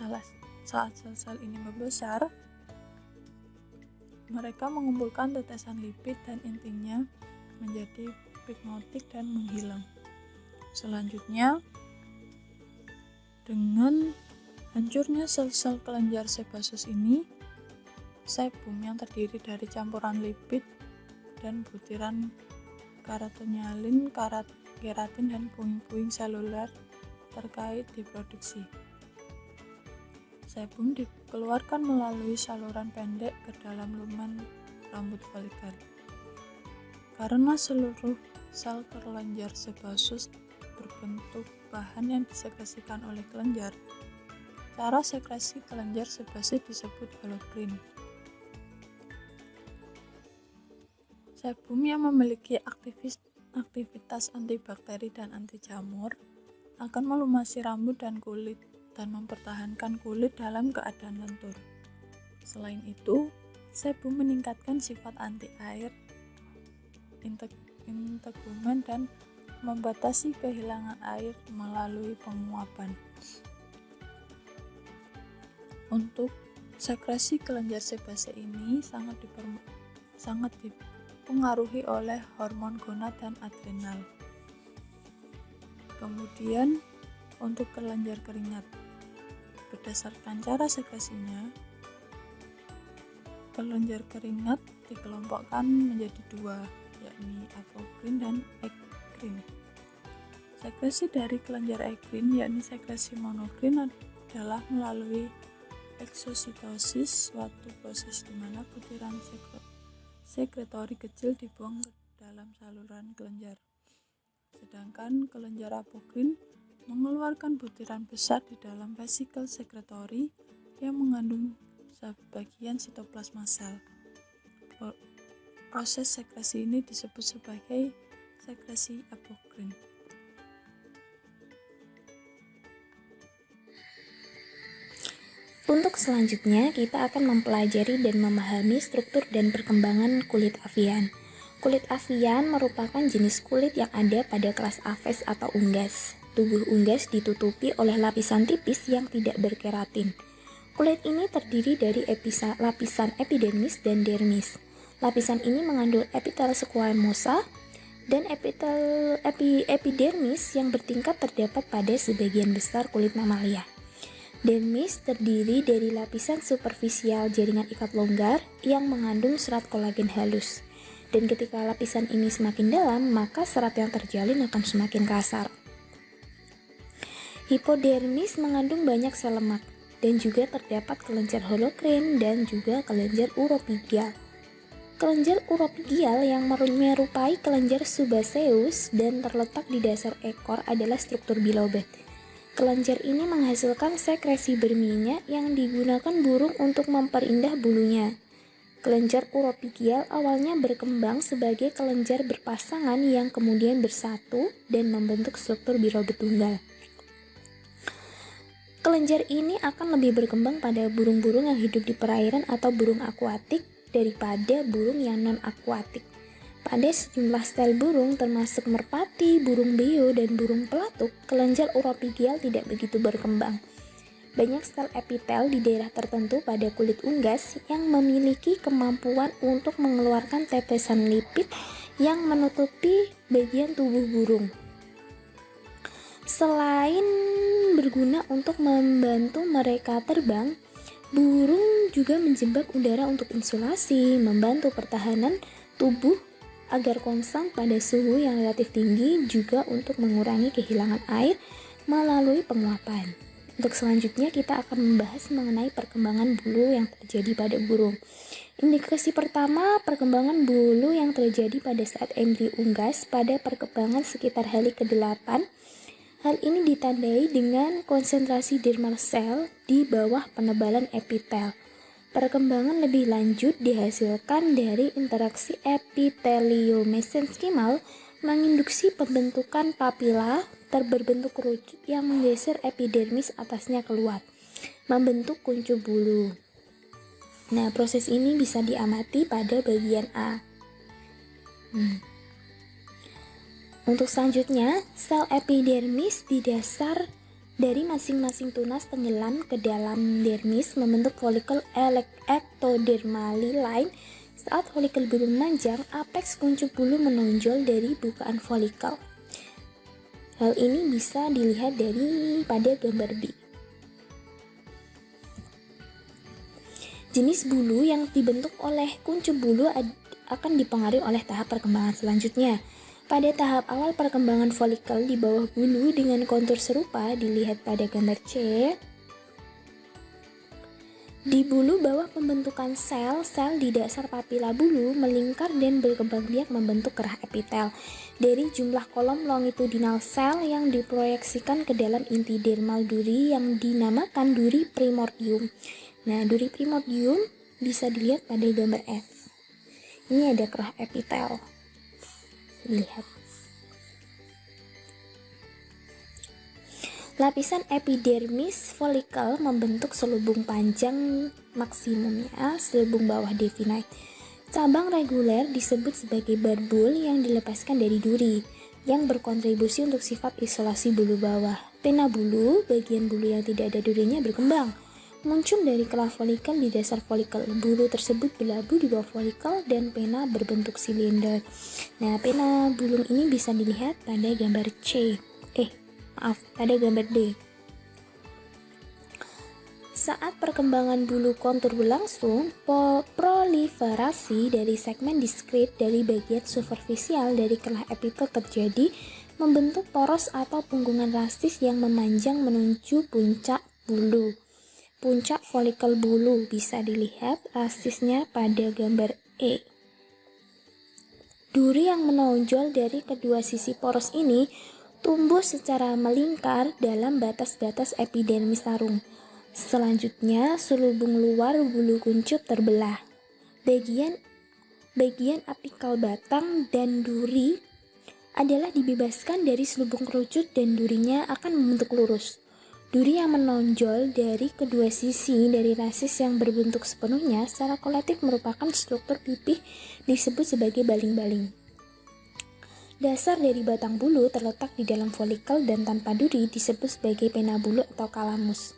sel-sel ini membesar, mereka mengumpulkan tetesan lipid dan intinya menjadi pigmotik dan menghilang. Selanjutnya, dengan hancurnya sel-sel kelenjar sebasus ini, sebum yang terdiri dari campuran lipid dan butiran karotonyalin, keratin, dan puing-puing seluler terkait diproduksi. Sebum dikeluarkan melalui saluran pendek ke dalam lumen rambut folikel. Karena seluruh sel kelenjar sebasus berbentuk bahan yang disekresikan oleh kelenjar, cara sekresi kelenjar sebasis disebut holokrin. Sebum yang memiliki aktivitas antibakteri dan anti jamur akan melumasi rambut dan kulit dan mempertahankan kulit dalam keadaan lentur. Selain itu, sebum meningkatkan sifat anti air, integumen, dan membatasi kehilangan air melalui penguapan. Untuk sekresi kelenjar sebase ini sangat dipengaruhi oleh hormon gonad dan adrenal. Kemudian untuk kelenjar keringat, berdasarkan cara sekresinya, kelenjar keringat dikelompokkan menjadi dua, yakni apokrin dan ekrin. Sekresi dari kelenjar ekrin, yakni sekresi monokrin, adalah melalui eksositosis, suatu proses di mana butiran sekretori kecil dibuang ke dalam saluran kelenjar. Sedangkan kelenjar apokrin mengeluarkan butiran besar di dalam vesikel sekretori yang mengandung sebagian sitoplasma sel. Proses sekresi ini disebut sebagai sekresi apokrin. Untuk selanjutnya, kita akan mempelajari dan memahami struktur dan perkembangan kulit avian. Kulit avian merupakan jenis kulit yang ada pada kelas Aves atau unggas. Tubuh unggas ditutupi oleh lapisan tipis yang tidak berkeratin. Kulit ini terdiri dari lapisan epidermis dan dermis. Lapisan ini mengandung epitel squamosa dan epidermis yang bertingkat terdapat pada sebagian besar kulit mamalia. Dermis terdiri dari lapisan superficial jaringan ikat longgar yang mengandung serat kolagen halus. Dan ketika lapisan ini semakin dalam, maka serat yang terjalin akan semakin kasar. Hipodermis mengandung banyak sel lemak dan juga terdapat kelenjar holokrin dan juga kelenjar uropigial. Kelenjar uropigial yang menyerupai kelenjar subaceus dan terletak di dasar ekor adalah struktur bilobat. Kelenjar ini menghasilkan sekresi berminyak yang digunakan burung untuk memperindah bulunya. Kelenjar uropigial awalnya berkembang sebagai kelenjar berpasangan yang kemudian bersatu dan membentuk struktur bilobat tunggal. Kelenjar ini akan lebih berkembang pada burung-burung yang hidup di perairan atau burung akuatik daripada burung yang non-akuatik. Pada sejumlah stel burung termasuk merpati, burung beo, dan burung pelatuk, kelenjar uropigial tidak begitu berkembang. Banyak sel epitel di daerah tertentu pada kulit unggas yang memiliki kemampuan untuk mengeluarkan tetesan lipid yang menutupi bagian tubuh burung. Selain berguna untuk membantu mereka terbang, burung juga menjebak udara untuk insulasi, membantu pertahanan tubuh agar konstan pada suhu yang relatif tinggi, juga untuk mengurangi kehilangan air melalui penguapan. Untuk selanjutnya kita akan membahas mengenai perkembangan bulu yang terjadi pada burung. Indikasi pertama, perkembangan bulu yang terjadi pada saat embrio unggas pada perkembangan sekitar hari ke-8. Hal ini ditandai dengan konsentrasi dermal cell di bawah penebalan epitel. Perkembangan lebih lanjut dihasilkan dari interaksi epiteliomesenkimal menginduksi pembentukan papila berbentuk kerucut yang menggeser epidermis atasnya keluar, membentuk kuncup bulu. Nah, proses ini bisa diamati pada bagian A. Untuk selanjutnya, sel epidermis di dasar dari masing-masing tunas tenggelam ke dalam dermis membentuk folikel ectodermally line. Saat folikel bulu memanjang, apeks kuncup bulu menonjol dari bukaan folikel. Hal ini bisa dilihat pada gambar B. Jenis bulu yang dibentuk oleh kuncup bulu akan dipengaruhi oleh tahap perkembangan selanjutnya. Pada tahap awal perkembangan folikel di bawah bulu dengan kontur serupa dilihat pada gambar C. Di bulu bawah pembentukan sel di dasar papila bulu melingkar dan berkembang biak membentuk kerah epitel dari jumlah kolom longitudinal sel yang diproyeksikan ke dalam inti dermal duri yang dinamakan duri primordium. Nah, duri primordium bisa dilihat pada gambar F. Ini ada kerah epitel. Lihat. Lapisan epidermis folikel membentuk selubung panjang maksimumnya selubung bawah definite. Cabang reguler disebut sebagai barbul yang dilepaskan dari duri yang berkontribusi untuk sifat isolasi bulu bawah. Pena bulu, bagian bulu yang tidak ada durinya berkembang. Muncul dari kelah folikel di dasar folikel. Bulu tersebut berlabuh di bawah folikel dan pena berbentuk silinder. Nah, pena bulung ini bisa dilihat pada gambar pada gambar D. Saat perkembangan bulu kontur berlangsung, proliferasi dari segmen diskrit dari bagian superficial dari kelah epitel terjadi, membentuk poros atau punggungan rastis yang memanjang menuju puncak bulu. Puncak folikel bulu bisa dilihat rastisnya pada gambar E. Duri yang menonjol dari kedua sisi poros ini tumbuh secara melingkar dalam batas-batas epidermis sarung. Selanjutnya, selubung luar bulu kuncup terbelah. Bagian apikal batang dan duri adalah dibebaskan dari selubung kerucut dan durinya akan membentuk lurus. Duri yang menonjol dari kedua sisi dari rasis yang berbentuk sepenuhnya secara kolektif merupakan struktur pipih disebut sebagai baling-baling. Dasar dari batang bulu terletak di dalam folikel dan tanpa duri disebut sebagai pena bulu atau kalamus.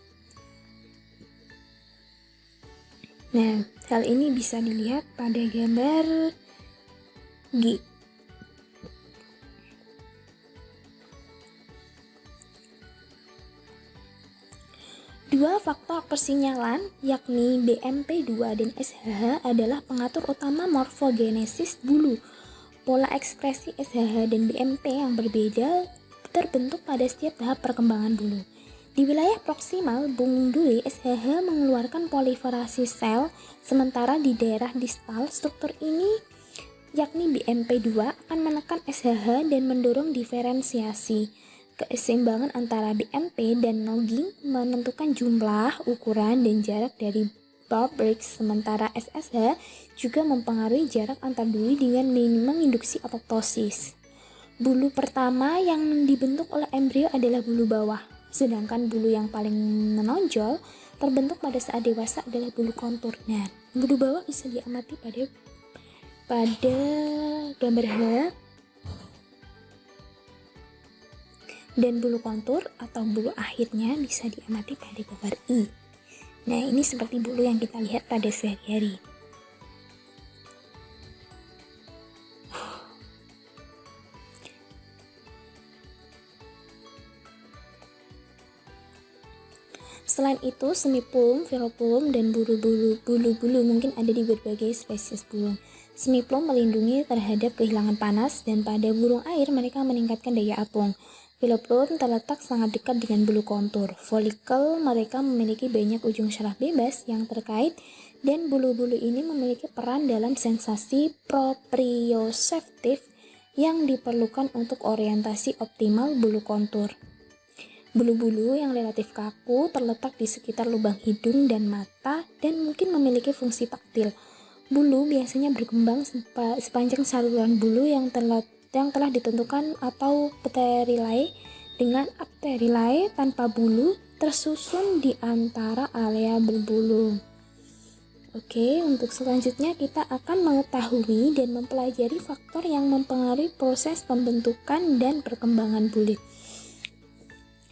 Nah, hal ini bisa dilihat pada gambar G. Dua faktor persinyalan, yakni BMP2 dan SHH adalah pengatur utama morfogenesis bulu. Pola ekspresi SHH dan BMP yang berbeda terbentuk pada setiap tahap perkembangan bulu. Di wilayah proksimal bungung duri, SHH mengeluarkan proliferasi sel, sementara di daerah distal struktur ini, yakni BMP2, akan menekan SHH dan mendorong diferensiasi. Keseimbangan antara BMP dan nogging menentukan jumlah, ukuran, dan jarak dari bulb bricks, sementara SSH juga mempengaruhi jarak antar duri dengan menginduksi apoptosis. Bulu pertama yang dibentuk oleh embrio adalah bulu bawah, sedangkan bulu yang paling menonjol terbentuk pada saat dewasa adalah bulu kontur. Nah, bulu bawah bisa diamati pada gambar H, dan bulu kontur atau bulu akhirnya bisa diamati pada gambar I. Nah, ini seperti bulu yang kita lihat pada sehari-hari. Selain itu, semiplum, veroplum, dan bulu-bulu mungkin ada di berbagai spesies burung. Semiplum melindungi terhadap kehilangan panas, dan pada burung air mereka meningkatkan daya apung. Veloplum terletak sangat dekat dengan bulu kontur. Folikel mereka memiliki banyak ujung syaraf bebas yang terkait, dan bulu-bulu ini memiliki peran dalam sensasi proprioseptif yang diperlukan untuk orientasi optimal bulu kontur. Bulu-bulu yang relatif kaku terletak di sekitar lubang hidung dan mata dan mungkin memiliki fungsi taktil. Bulu biasanya berkembang sepanjang saluran bulu yang telah ditentukan atau pterilae dengan apterilae tanpa bulu tersusun di antara area berbulu. Oke, untuk selanjutnya kita akan mengetahui dan mempelajari faktor yang mempengaruhi proses pembentukan dan perkembangan bulu.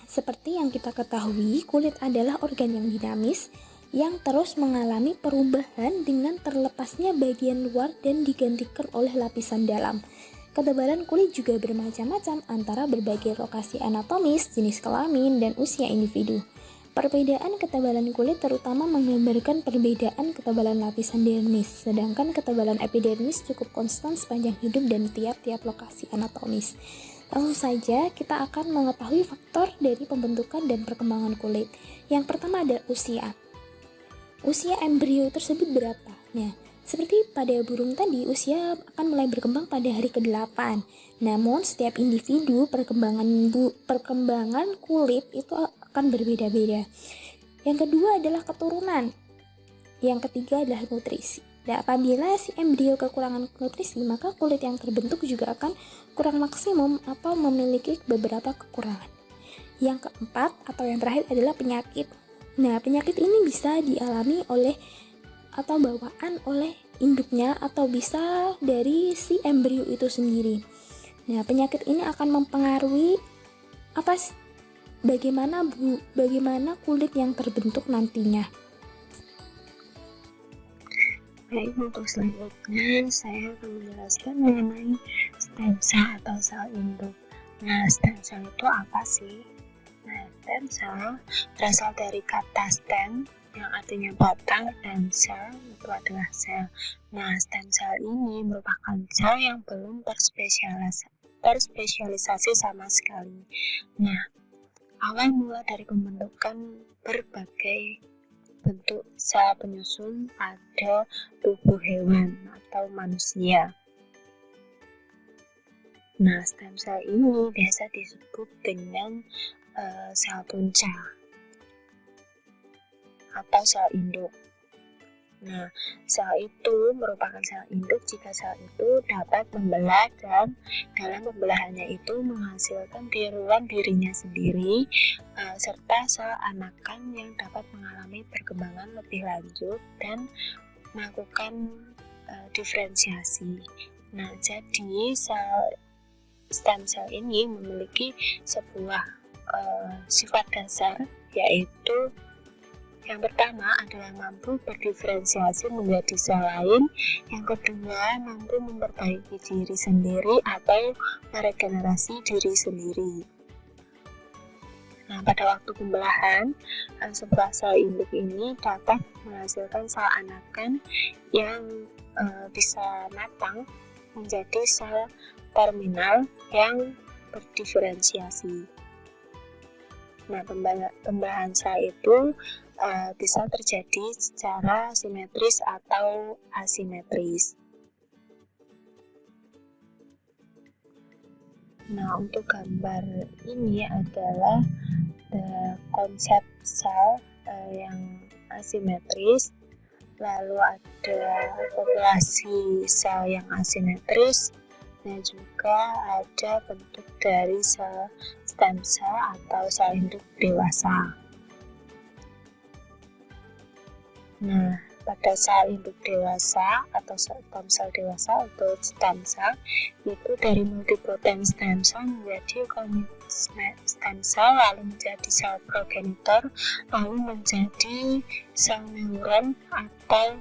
Seperti yang kita ketahui, kulit adalah organ yang dinamis yang terus mengalami perubahan dengan terlepasnya bagian luar dan digantikan oleh lapisan dalam. Ketebalan kulit juga bermacam-macam antara berbagai lokasi anatomis, jenis kelamin, dan usia individu. Perbedaan ketebalan kulit terutama menggambarkan perbedaan ketebalan lapisan dermis, sedangkan ketebalan epidermis cukup konstan sepanjang hidup dan tiap-tiap lokasi anatomis. Langsung saja kita akan mengetahui faktor dari pembentukan dan perkembangan kulit. Yang pertama adalah usia. Usia embrio tersebut berapa? Nah, seperti pada burung tadi, usia akan mulai berkembang pada hari ke-8. Namun, setiap individu perkembangan kulit itu akan berbeda-beda. Yang kedua adalah keturunan. Yang ketiga adalah nutrisi. Dan apabila si embrio kekurangan nutrisi, maka kulit yang terbentuk juga akan kurang maksimum atau memiliki beberapa kekurangan. Yang keempat atau yang terakhir adalah penyakit. Nah, penyakit ini bisa dialami oleh atau bawaan oleh induknya atau bisa dari si embrio itu sendiri. Nah, penyakit ini akan mempengaruhi bagaimana kulit yang terbentuk nantinya. Baik, untuk selanjutnya saya akan menjelaskan mengenai stem cell atau sel induk. Nah, stem cell itu apa sih? Nah, stem cell berasal dari kata stem yang artinya batang dan cell itu adalah sel. Nah, stem cell ini merupakan sel yang belum terspesialisasi sama sekali. Nah, awal mula dari pembentukan berbagai bentuk sel penyusun pada tubuh hewan atau manusia. Nah, stem cell ini biasa disebut dengan sel punca atau sel induk. Nah, sel itu merupakan sel induk jika sel itu dapat membelah dan dalam pembelahannya itu menghasilkan tiruan dirinya sendiri serta sel anakan yang dapat mengalami perkembangan lebih lanjut dan melakukan diferensiasi. Nah, jadi stem cell ini memiliki sebuah sifat dasar, yaitu yang pertama adalah mampu berdiferensiasi menjadi sel lain. Yang kedua, mampu memperbaiki diri sendiri atau meregenerasi diri sendiri. Nah, pada waktu pembelahan, sebuah sel induk ini dapat menghasilkan sel anakan yang bisa matang menjadi sel terminal yang berdiferensiasi. Nah, pembelahan sel itu bisa terjadi secara simetris atau asimetris. Nah, untuk gambar ini adalah konsep sel yang asimetris, lalu ada populasi sel yang asimetris, dan juga ada bentuk dari sel stem cell atau sel induk dewasa. Nah, pada sel induk dewasa atau stem cell dewasa atau stem cell itu dari multiprotein stem cell menjadi commitment stem cell, lalu menjadi sel progenitor, lalu menjadi sel neuron atau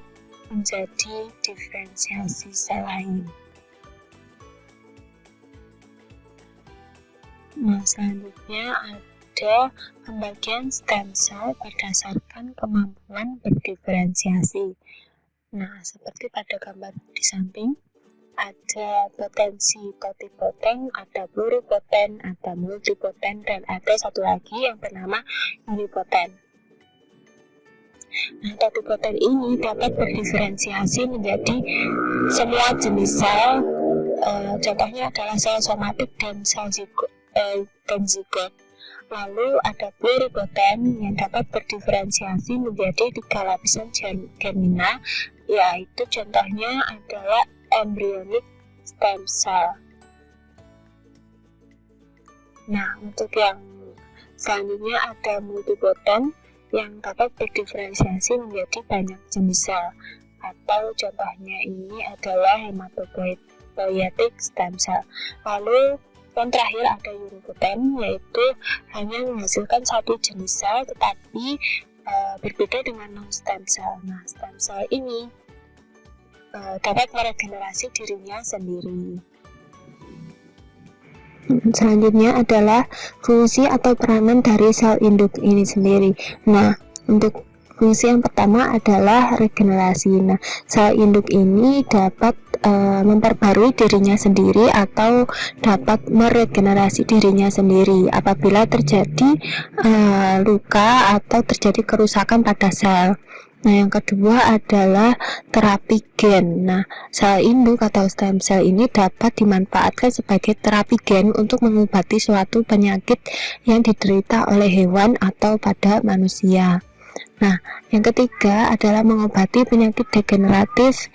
menjadi diferensiasi sel lain. Nah, selanjutnya ada pembagian stem cell berdasarkan kemampuan berdiferensiasi. Nah, seperti pada gambar di samping, ada potensi totipotent, ada pluripotent, ada multipotent, dan ada satu lagi yang bernama unipotent. Nah, totipotent ini dapat berdiferensiasi menjadi semua jenis sel, contohnya adalah sel somatik dan sel zigot. Lalu ada pluripotent yang dapat berdiferensiasi menjadi 3 lapisan germinal, yaitu contohnya adalah embryonic stem cell. Nah, untuk yang selanjutnya ada multipotent yang dapat berdiferensiasi menjadi banyak jenis sel, atau contohnya ini adalah hematopoietic stem cell. Lalu yang terakhir ada unipotent, yaitu hanya menghasilkan satu jenis sel tetapi berbeda dengan non-stem cell. Nah, stem cell ini dapat meregenerasi dirinya sendiri. Selanjutnya adalah fungsi atau peranan dari sel induk ini sendiri. Nah, untuk fungsi yang pertama adalah regenerasi. Nah, sel induk ini dapat memperbarui dirinya sendiri atau dapat meregenerasi dirinya sendiri apabila terjadi luka atau terjadi kerusakan pada sel. Nah, yang kedua adalah terapi gen. Nah, sel induk atau stem cell ini dapat dimanfaatkan sebagai terapi gen untuk mengobati suatu penyakit yang diderita oleh hewan atau pada manusia. Nah, yang ketiga adalah mengobati penyakit degeneratif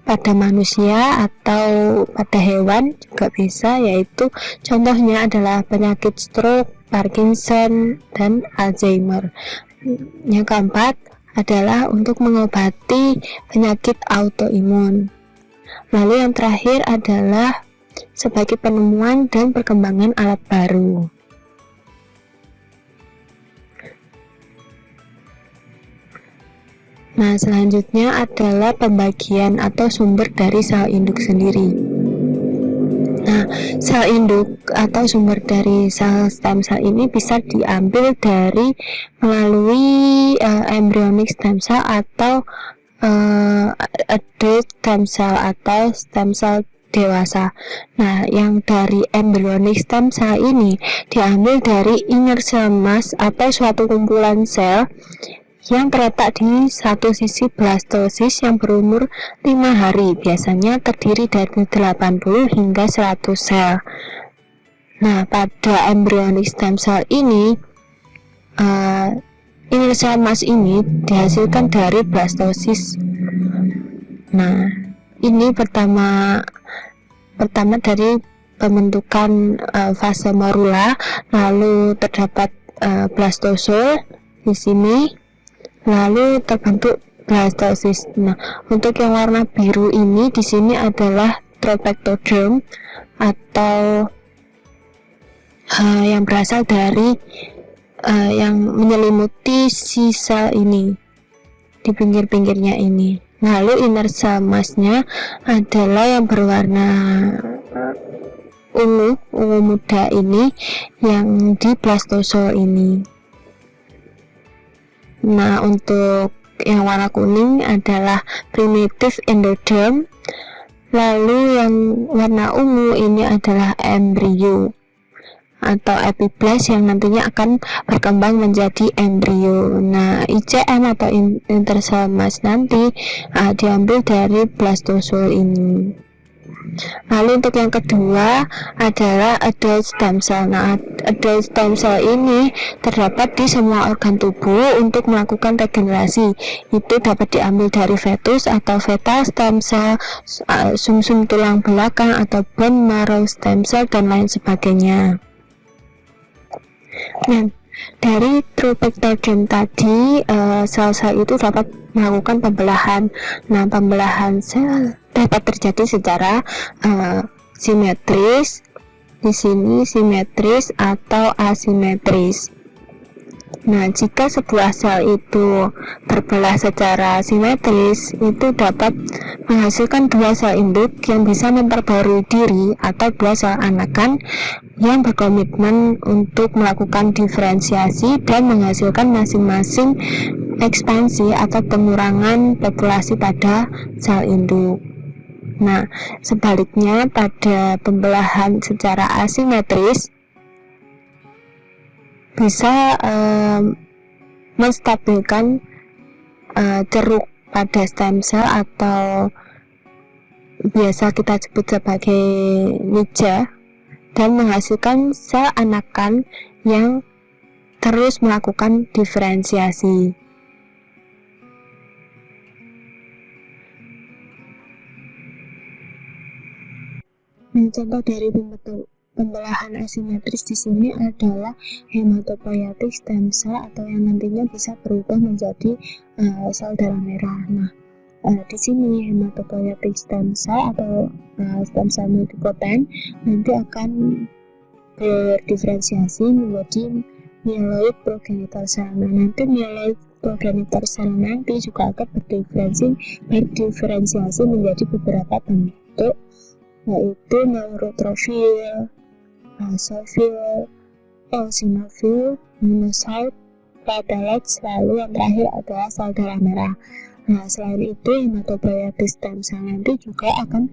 pada manusia atau pada hewan juga bisa, yaitu contohnya adalah penyakit stroke, Parkinson, dan Alzheimer. Yang keempat adalah untuk mengobati penyakit autoimun. Lalu yang terakhir adalah sebagai penemuan dan perkembangan alat baru. Nah, selanjutnya adalah pembagian atau sumber dari sel induk sendiri. Nah, sel induk atau sumber dari sel stem cell ini bisa diambil dari melalui embryonic stem cell atau adult stem cell atau stem cell dewasa. Nah, yang dari embryonic stem cell ini diambil dari inner cell mass atau suatu kumpulan sel yang terletak di satu sisi blastosis yang berumur 5 hari, biasanya terdiri dari 80 hingga 100 sel. Nah, pada embryonic stem cell ini inner cell mass ini dihasilkan dari blastosis. Nah, ini pertama dari pembentukan fase morula, lalu terdapat blastosul di sini, lalu terbentuk blastosis. Nah, untuk yang warna biru ini di sini adalah tropectoderm atau yang berasal dari yang menyelimuti si sel ini di pinggir-pinggirnya ini. Lalu inner cell mass-nya adalah yang berwarna ungu muda ini yang di blastosul ini. Nah, untuk yang warna kuning adalah primitive endoderm. Lalu yang warna ungu ini adalah embrio atau epiblast yang nantinya akan berkembang menjadi embrio. Nah, ICM atau inner cell mass nanti diambil dari blastosul ini. Lalu untuk yang kedua adalah adult stem cell. Nah, adult stem cell ini terdapat di semua organ tubuh untuk melakukan regenerasi. Itu dapat diambil dari fetus atau fetal stem cell, sumsum tulang belakang atau bone marrow stem cell dan lain sebagainya. Nah, dari tropectoderm tadi sel-sel itu dapat melakukan pembelahan. Nah, pembelahan sel dapat terjadi secara simetris, di sini simetris atau asimetris. Nah, jika sebuah sel itu terbelah secara simetris, itu dapat menghasilkan dua sel induk yang bisa memperbarui diri atau dua sel anakan yang berkomitmen untuk melakukan diferensiasi dan menghasilkan masing-masing ekspansi atau pengurangan populasi pada sel induk. Nah, sebaliknya pada pembelahan secara asimetris bisa menstabilkan ceruk pada stem cell atau biasa kita sebut sebagai nija, dan menghasilkan sel anakan yang terus melakukan diferensiasi. Contoh dari pembelahan asimetris di sini adalah hematopoietic stem cell atau yang nantinya bisa berubah menjadi sel darah merah. Nah, di sini hematopoietic stem cell atau stem cell multipotent nanti akan berdiferensiasi menjadi myeloid progenitor cell. Nah, nanti myeloid progenitor cell nanti juga akan berdiferensiasi menjadi beberapa bentuk, yaitu neurotrofil, basophil, eosinofil, monocyte, platelets, lalu yang terakhir adalah sel darah merah. Nah, selain itu hematopoietic stem cell nanti juga akan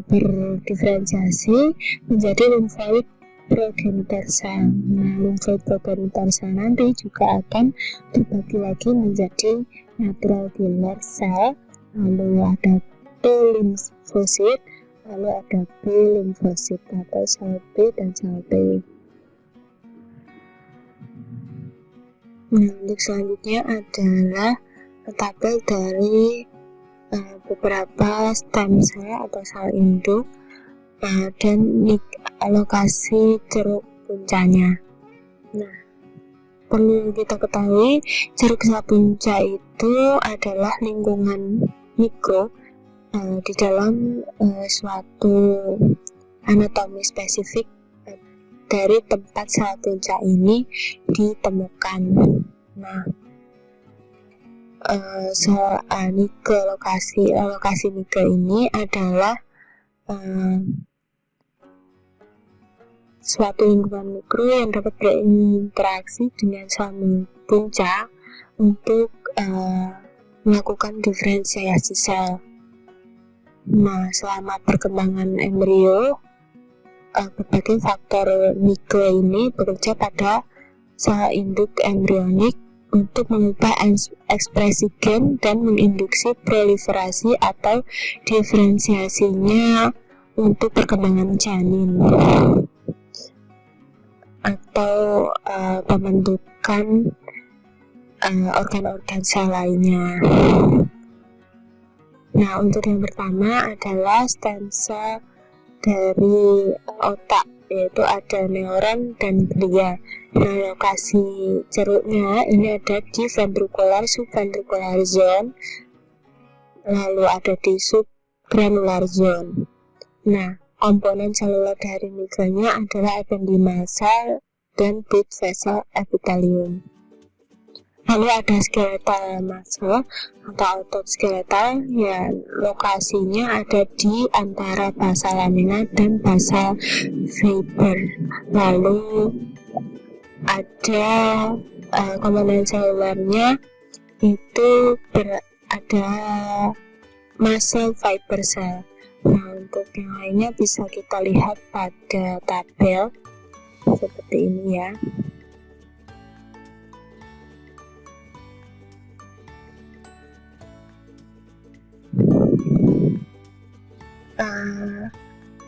berdiferensiasi menjadi lymphoid progenitor cell. Nah, lymphoid progenitor cell nanti juga akan terbagi lagi menjadi natural killer cell, lalu ada T limfosit, lalu ada B limfosit atau sel B dan sel T. Nah, untuk selanjutnya adalah tabel dari beberapa stem cell atau sel induk dan lokasi ceruk puncanya. Nah, perlu kita ketahui ceruk sel punca itu adalah lingkungan mikro di dalam suatu anatomi spesifik dari tempat sel punca ini ditemukan. Nah, lokasi Nike ini adalah suatu lingkungan mikro yang dapat berinteraksi dengan sel punca untuk melakukan diferensiasi sel. Nah, selama perkembangan embrio, berbagai faktor Nike ini bekerja pada sel induk embrionik untuk mengubah ekspresi gen dan menginduksi proliferasi atau diferensiasinya untuk perkembangan janin atau pembentukan organ-organ sel lainnya. Nah, untuk yang pertama adalah stem cell dari otak, yaitu ada neuron dan glia. Nah, lokasi ceruknya ini ada di ventricular subventricular zone, lalu ada di subgranular zone. Nah, komponen seluler dari Nike-nya adalah ependymal cell dan blood vessel epithelium. Lalu ada skeletal muscle atau otot skeletal yang lokasinya ada di antara basal lamina dan basal fiber. Lalu ada komponen selulernya itu ada muscle fiber cell. Nah, untuk yang lainnya bisa kita lihat pada tabel seperti ini ya.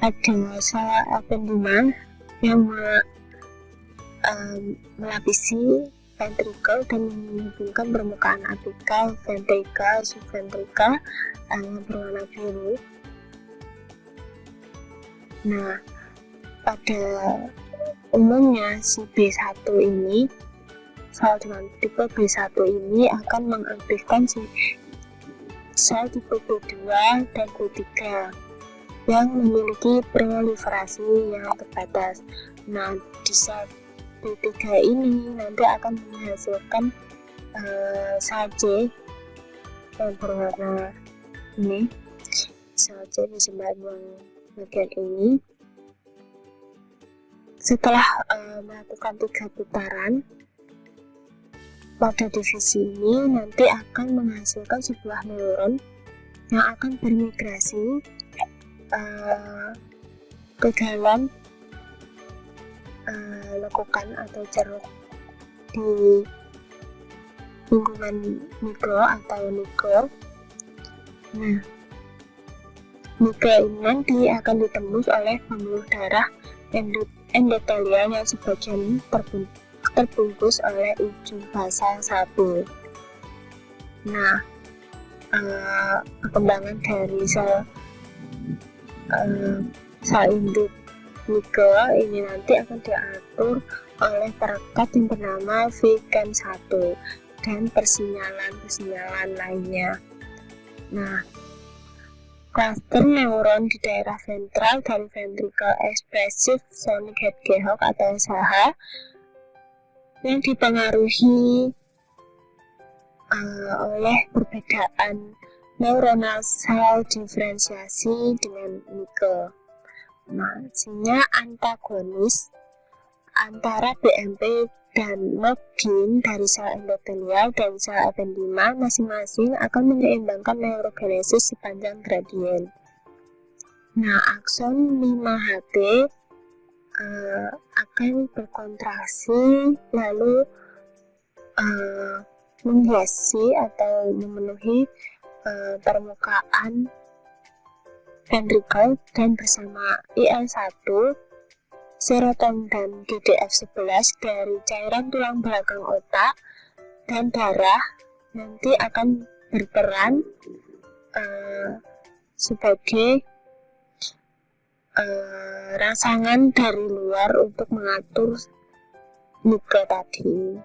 Ada sel ependymal yang melapisi ventricle dan menghubungkan permukaan apikal, ventricle, subventricle yang berwarna biru. Nah, pada umumnya si B1 ini, sel dengan tipe B1 ini akan mengaktifkan si sel tipe B2 dan B3 yang memiliki proliferasi yang terbatas. Nah, di sel B3 ini nanti akan menghasilkan sel C yang berwarna ini, sel C di sebelah bagian ini. Setelah melakukan 3 putaran pada divisi ini, nanti akan menghasilkan sebuah neuron yang akan bermigrasi ke dalam lekukan atau ceruk di lingkungan mikro atau Nike. Nah, Nike ini nanti akan ditembus oleh pembuluh darah endotelial yang sebagian terbungkus oleh ujung basal sabul. Nah, perkembangan dari sel induk Nike ini nanti akan diatur oleh perekat yang bernama VCAM1 dan persinyalan lainnya. Nah, klaster neuron di daerah ventral dari ventricle expressive sonic hedgehog atau SH yang dipengaruhi oleh perbedaan neuronal sel diferensiasi dengan Nike. Nah, hasilnya antagonis antara BMP dan nodin dari sel endotelial dan sel ependyma masing-masing akan menyeimbangkan neurogenesis sepanjang gradien. Nah, akson 5HT akan berkontraksi lalu menghiasi atau memenuhi permukaan ventricle dan bersama IL-1, serotonin dan GDF-11 dari cairan tulang belakang otak dan darah nanti akan berperan sebagai rangsangan dari luar untuk mengatur Nike tadi.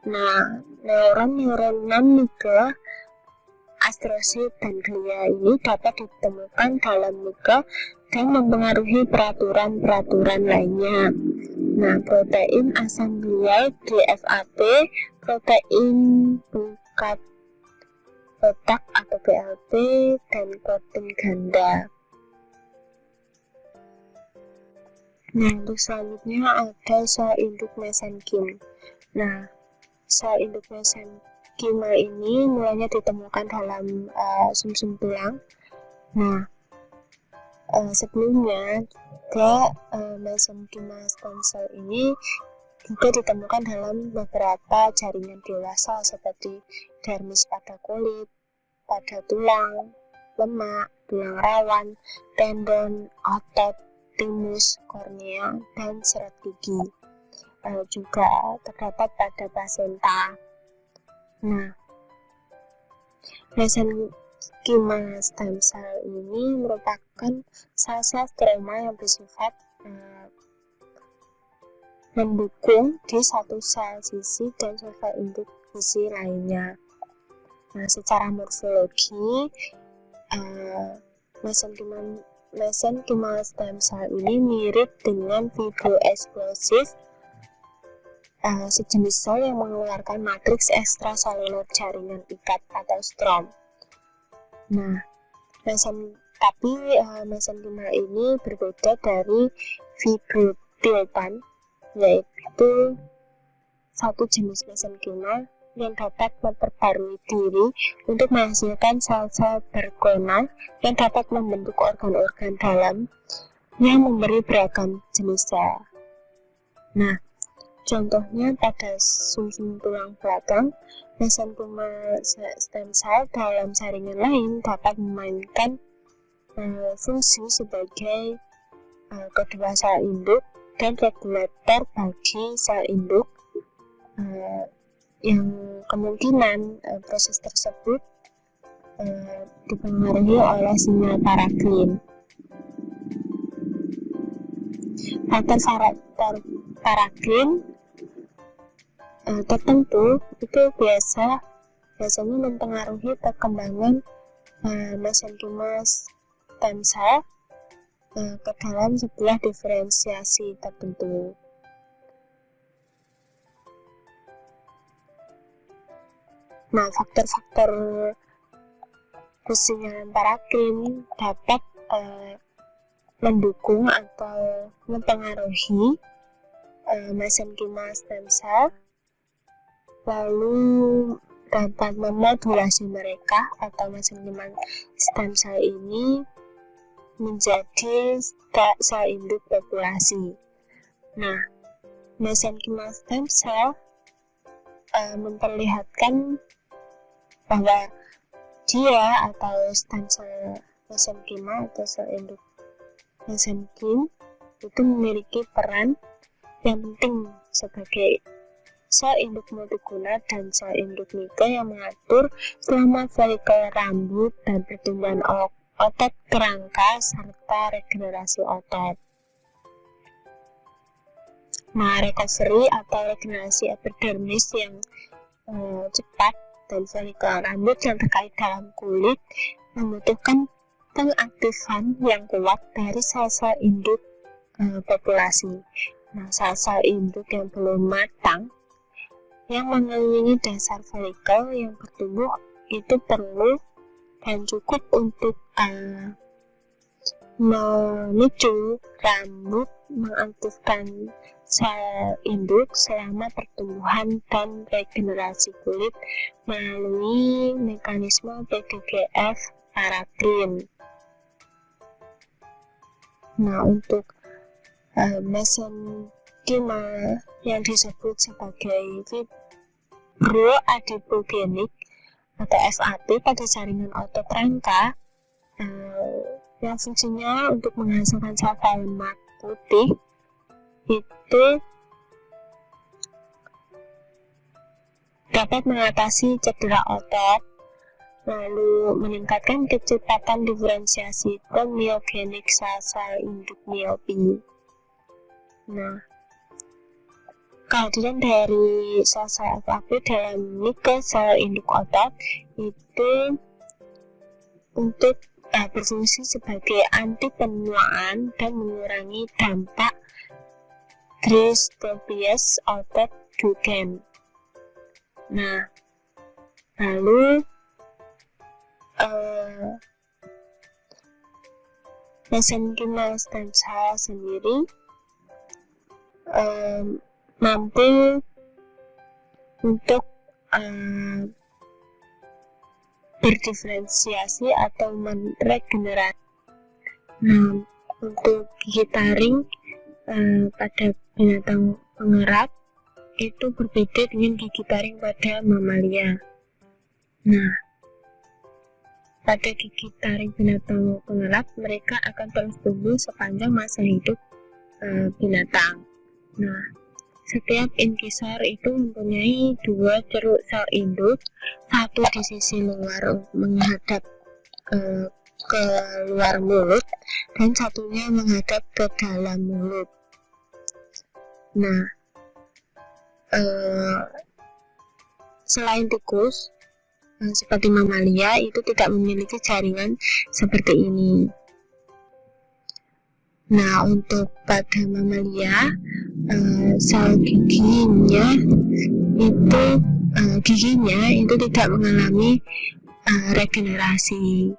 Nah, neuron-neuron non-Nike, astrosit dan glia ini dapat ditemukan dalam Nike dan mempengaruhi peraturan-peraturan lainnya. Nah, protein asam glial GFAP, protein pekat otak atau BLP, dan protein ganda. Nah, untuk selanjutnya ada sel induk mesenkim. Nah, sel induk mesenkima ini mulanya ditemukan dalam sumsum tulang. Nah, sebelumnya mesenkima stem cell ini juga ditemukan dalam beberapa jaringan dewasa seperti dermis pada kulit, pada tulang, lemak, tulang rawan, tendon, otot, timus, kornea, dan serat gigi. Juga terdapat pada plasenta. Nah, mesenkima stem cell ini merupakan sel-sel stroma yang bersifat mendukung di satu sel sisi dan sel induk sisi lainnya. Nah, secara morfologi mesenkima stem cell ini mirip dengan fibroexplosive, sejenis sel yang mengeluarkan matriks ekstraseluler jaringan ikat atau strom. Nah, mesenkima ini berbeda dari fibrotilpan, yaitu satu jenis mesenkima yang dapat memperbarui diri untuk menghasilkan sel-sel bergonal yang dapat membentuk organ-organ dalam yang memberi beragam jenis sel. Nah, contohnya pada sumsum tulang belakang, mesenkima stem cell dalam jaringan lain dapat memainkan fungsi sebagai kedua sel induk dan regulator bagi sel induk, yang kemungkinan proses tersebut dipengaruhi oleh sinyal paraklin. Faktor paraklin tertentu itu biasanya mempengaruhi perkembangan mesenkima stem cell ke dalam sebuah diferensiasi tertentu. Nah, faktor-faktor kesinyalan paraklin dapat mendukung atau mempengaruhi mesenkima stem cell, lalu dapat memodulasi mereka atau mesenkima stem cell ini menjadi sel induk populasi. Nah, mesenkima stem cell memperlihatkan bahwa dia atau stem cell mesenkima atau sel induk mesenkim itu memiliki peran yang penting sebagai sel induk multiguna dan sel induk Nike yang mengatur selama folikel rambut dan pertumbuhan otot kerangka serta regenerasi otot. Nah, recovery atau regenerasi epidermis yang cepat dan folikel rambut yang terkait dalam kulit membutuhkan pengaktifan yang kuat dari sel-sel induk populasi. Nah, sel-sel induk yang belum matang yang mengelilingi dasar folikel yang bertumbuh itu perlu dan cukup untuk memicu rambut mengaktifkan sel induk selama pertumbuhan dan regenerasi kulit melalui mekanisme PDGF paracrine. Nah, untuk mesenkima yang disebut sebagai fibroadipogenik atau FAP pada jaringan otot rangka yang fungsinya untuk menghasilkan sel lemak putih itu dapat mengatasi cedera otot, lalu meningkatkan kecepatan diferensiasi myogenik sel induk miopi. Nah, kehadiran dari sel-sel FAP dalam nikel sel induk otot itu untuk berfungsi sebagai anti penuaan dan mengurangi dampak dystrophis otot Duchenne. Nah, lalu mesenkima stem cell sendiri mampu untuk berdiferensiasi atau meregenerasi. Nah, untuk gigi taring pada binatang pengerap itu berbeda dengan gigi taring pada mamalia. Nah, pada gigi taring binatang pengerap mereka akan terus tumbuh sepanjang masa hidup binatang. Nah, setiap inkisar itu mempunyai 2 ceruk sel induk, satu di sisi luar menghadap ke luar mulut dan satunya menghadap ke dalam mulut. Nah, selain tikus seperti mamalia itu tidak memiliki jaringan seperti ini. Nah, untuk pada mamalia sel giginya itu tidak mengalami regenerasi.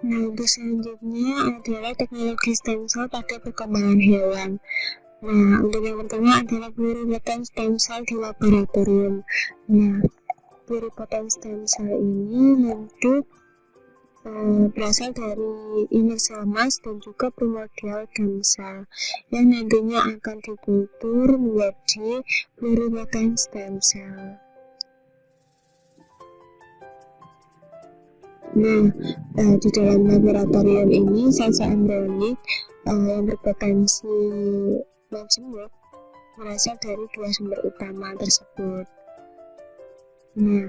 Nah, untuk selanjutnya adalah teknologi stem cell pada perkembangan hewan. Nah, untuk yang pertama adalah pluripotent stem cell di laboratorium. Nah, pluripotent stem cell ini bentuk berasal dari inersial mass dan juga primordial stem cell yang nantinya akan dikultur menjadi pluripotent stem cell. Nah, di dalam laboratorium ini sel-sel embrionik yang berpotensi majemuk berasal dari 2 sumber utama tersebut. Nah,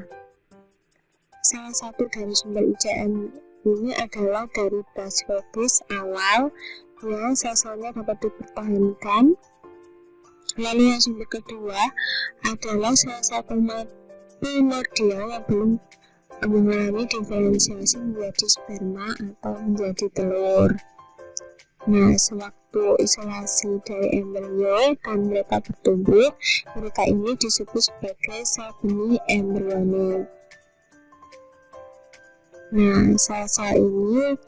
salah satu dari sumber ICM ini adalah dari plasmodium awal yang sel-selnya dapat dipertahankan. Lalu yang sumber kedua adalah sel-sel primordial yang belum mengalami diferensiasi menjadi sperma atau menjadi telur. Nah, sewaktu isolasi dari embrio dan mereka bertumbuh, mereka ini disebut sebagai sel benih embrionik. Nah, sel-sel ini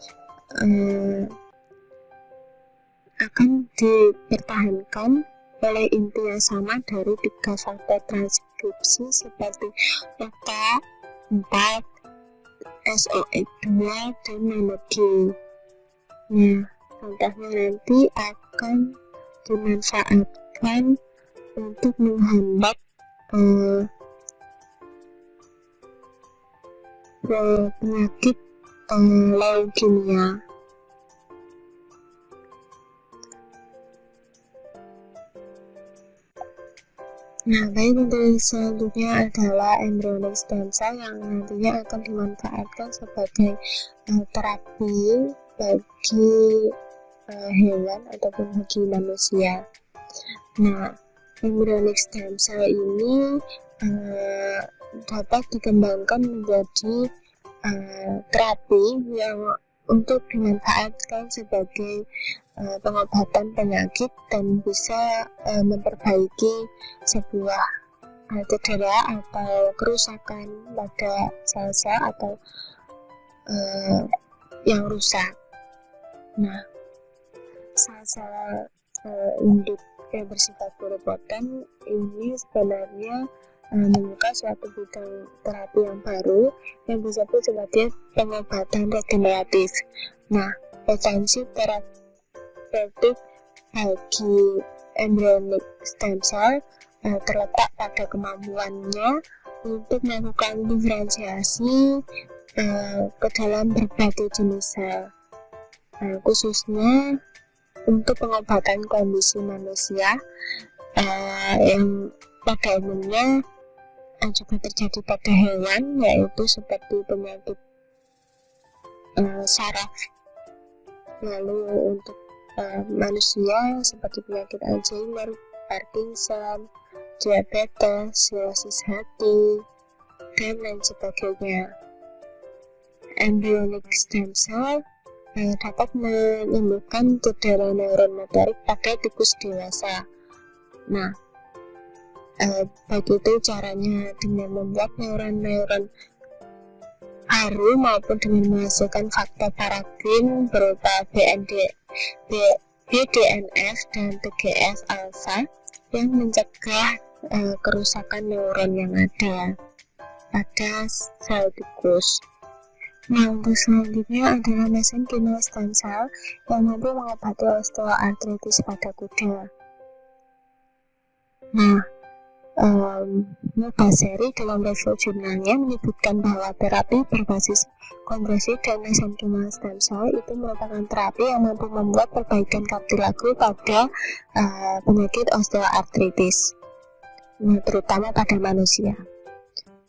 akan dipertahankan oleh inti yang sama dari 3 faktor transkripsi seperti OK4, SOX2, dan NanoG. Nah, contohnya nanti akan dimanfaatkan untuk menghambat penyakit leukemia. Nah, baik, untuk selanjutnya adalah embryonic stem cell yang nantinya akan dimanfaatkan sebagai terapi bagi hewan ataupun bagi manusia. Nah, embryonic stem cell ini dapat dikembangkan menjadi terapi yang untuk dimanfaatkan sebagai pengobatan penyakit dan bisa memperbaiki sebuah cedera atau kerusakan pada sel-sel atau yang rusak. Nah, sel-sel induk yang bersifat pluripoten ini sebenarnya membuka suatu bidang terapi yang baru yang disebut sebagai pengobatan regeneratif. Nah, potensi terapeutik bagi embryonic stem cell terletak pada kemampuannya untuk melakukan diferensiasi ke dalam berbagai jenis sel, khususnya untuk pengobatan kondisi manusia yang pada umumnya juga terjadi pada hewan, yaitu seperti penyakit saraf. Lalu untuk manusia seperti penyakit Alzheimer, Parkinson, diabetes, sirosis hati, dan lain sebagainya. Embryonic stem cell dapat menyembuhkan cedera neuron motorik pada tikus dewasa. Nah, begitu caranya dengan membuat neuron-neuron baru maupun dengan menghasilkan faktor paraglin berupa BDNF dan TGF-alpha yang mencegah kerusakan neuron yang ada pada sel tikus. Nah, untuk selanjutnya adalah mesenchymal stem cell yang mampu mengobati osteoartritis pada kuda. Nah, Mubashiri dalam review jurnalnya menyebutkan bahwa terapi berbasis kompresi dan mesenchymal stem cell itu merupakan terapi yang mampu membuat perbaikan kartilago pada penyakit osteoartritis, terutama pada manusia.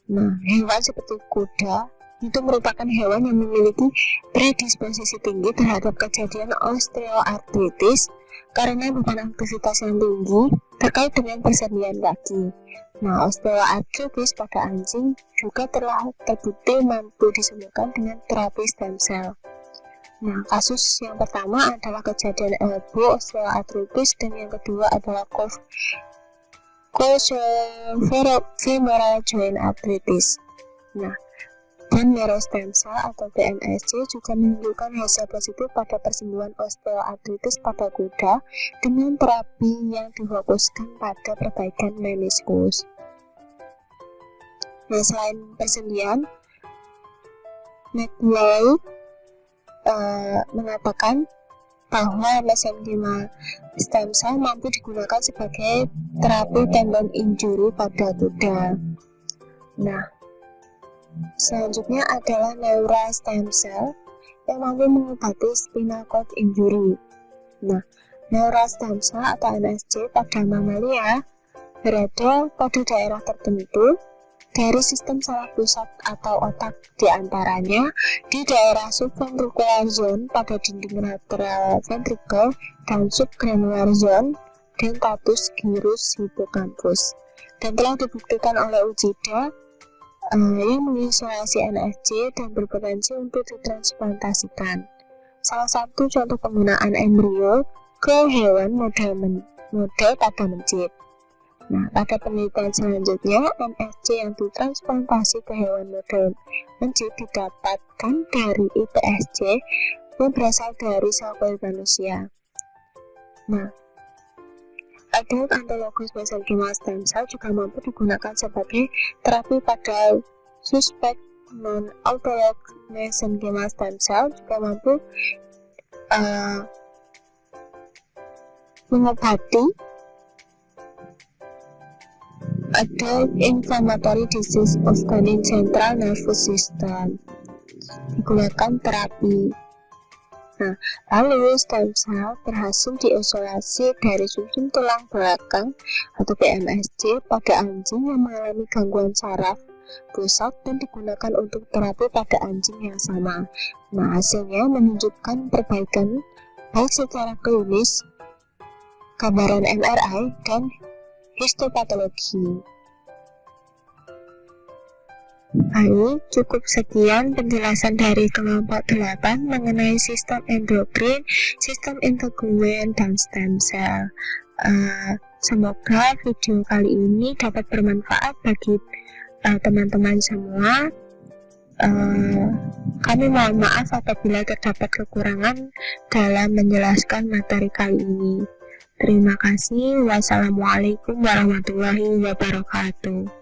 Nah, hewan seperti kuda itu merupakan hewan yang memiliki predisposisi tinggi terhadap kejadian osteoartritis karena beban aktivitas yang tinggi terkait dengan persendian kaki. Nah, osteoartritis pada anjing juga telah terbukti mampu disembuhkan dengan terapi stem cell. Nah, kasus yang pertama adalah kejadian elbow osteoartritis dan yang kedua adalah femoral joint arthritis. Nah, dan marrow stem cell atau BMSC juga menunjukkan hasil positif pada persembuhan osteoartritis pada kuda dengan terapi yang difokuskan pada perbaikan meniskus. Nah, selain persendian, McWay mengatakan bahwa mesenchymal stem cell mampu digunakan sebagai terapi tendon injury pada kuda. Nah, selanjutnya adalah neural stem cell yang mampu mengobati spinal cord injury. Nah, neural stem cell atau NSC pada mamalia berada pada daerah tertentu dari sistem saraf pusat atau otak, diantaranya di daerah subventricular zone pada dinding lateral ventricle dan subgranular zone dentatus gyrus hippocampus, dan telah dibuktikan oleh Uchida yang mengisolasi NSC dan berpotensi untuk ditransplantasikan. Salah satu contoh penggunaan embrio ke hewan model pada mencit. Nah, pada penelitian selanjutnya, NSC yang ditransplantasi ke hewan model mencit didapatkan dari iPSC yang berasal dari sel kulit manusia. Nah, adult autologous mesenchymal stem cell juga mampu digunakan sebagai terapi pada suspek non-autologous mesenchymal stem cell, juga mampu mengobati adult inflammatory disease of canine central nervous system, digunakan terapi. Nah, lalu stem cell berhasil diisolasi dari sumsum tulang belakang atau PMSC pada anjing yang mengalami gangguan saraf pusat dan digunakan untuk terapi pada anjing yang sama. Nah, hasilnya menunjukkan perbaikan baik secara klinis, gambaran MRI, dan histopatologi. Baik, cukup sekian penjelasan dari kelompok 8 mengenai sistem endokrin, sistem integumen, dan stem cell. Semoga video kali ini dapat bermanfaat bagi teman-teman semua. Kami mohon maaf apabila terdapat kekurangan dalam menjelaskan materi kali ini. Terima kasih. Wassalamualaikum warahmatullahi wabarakatuh.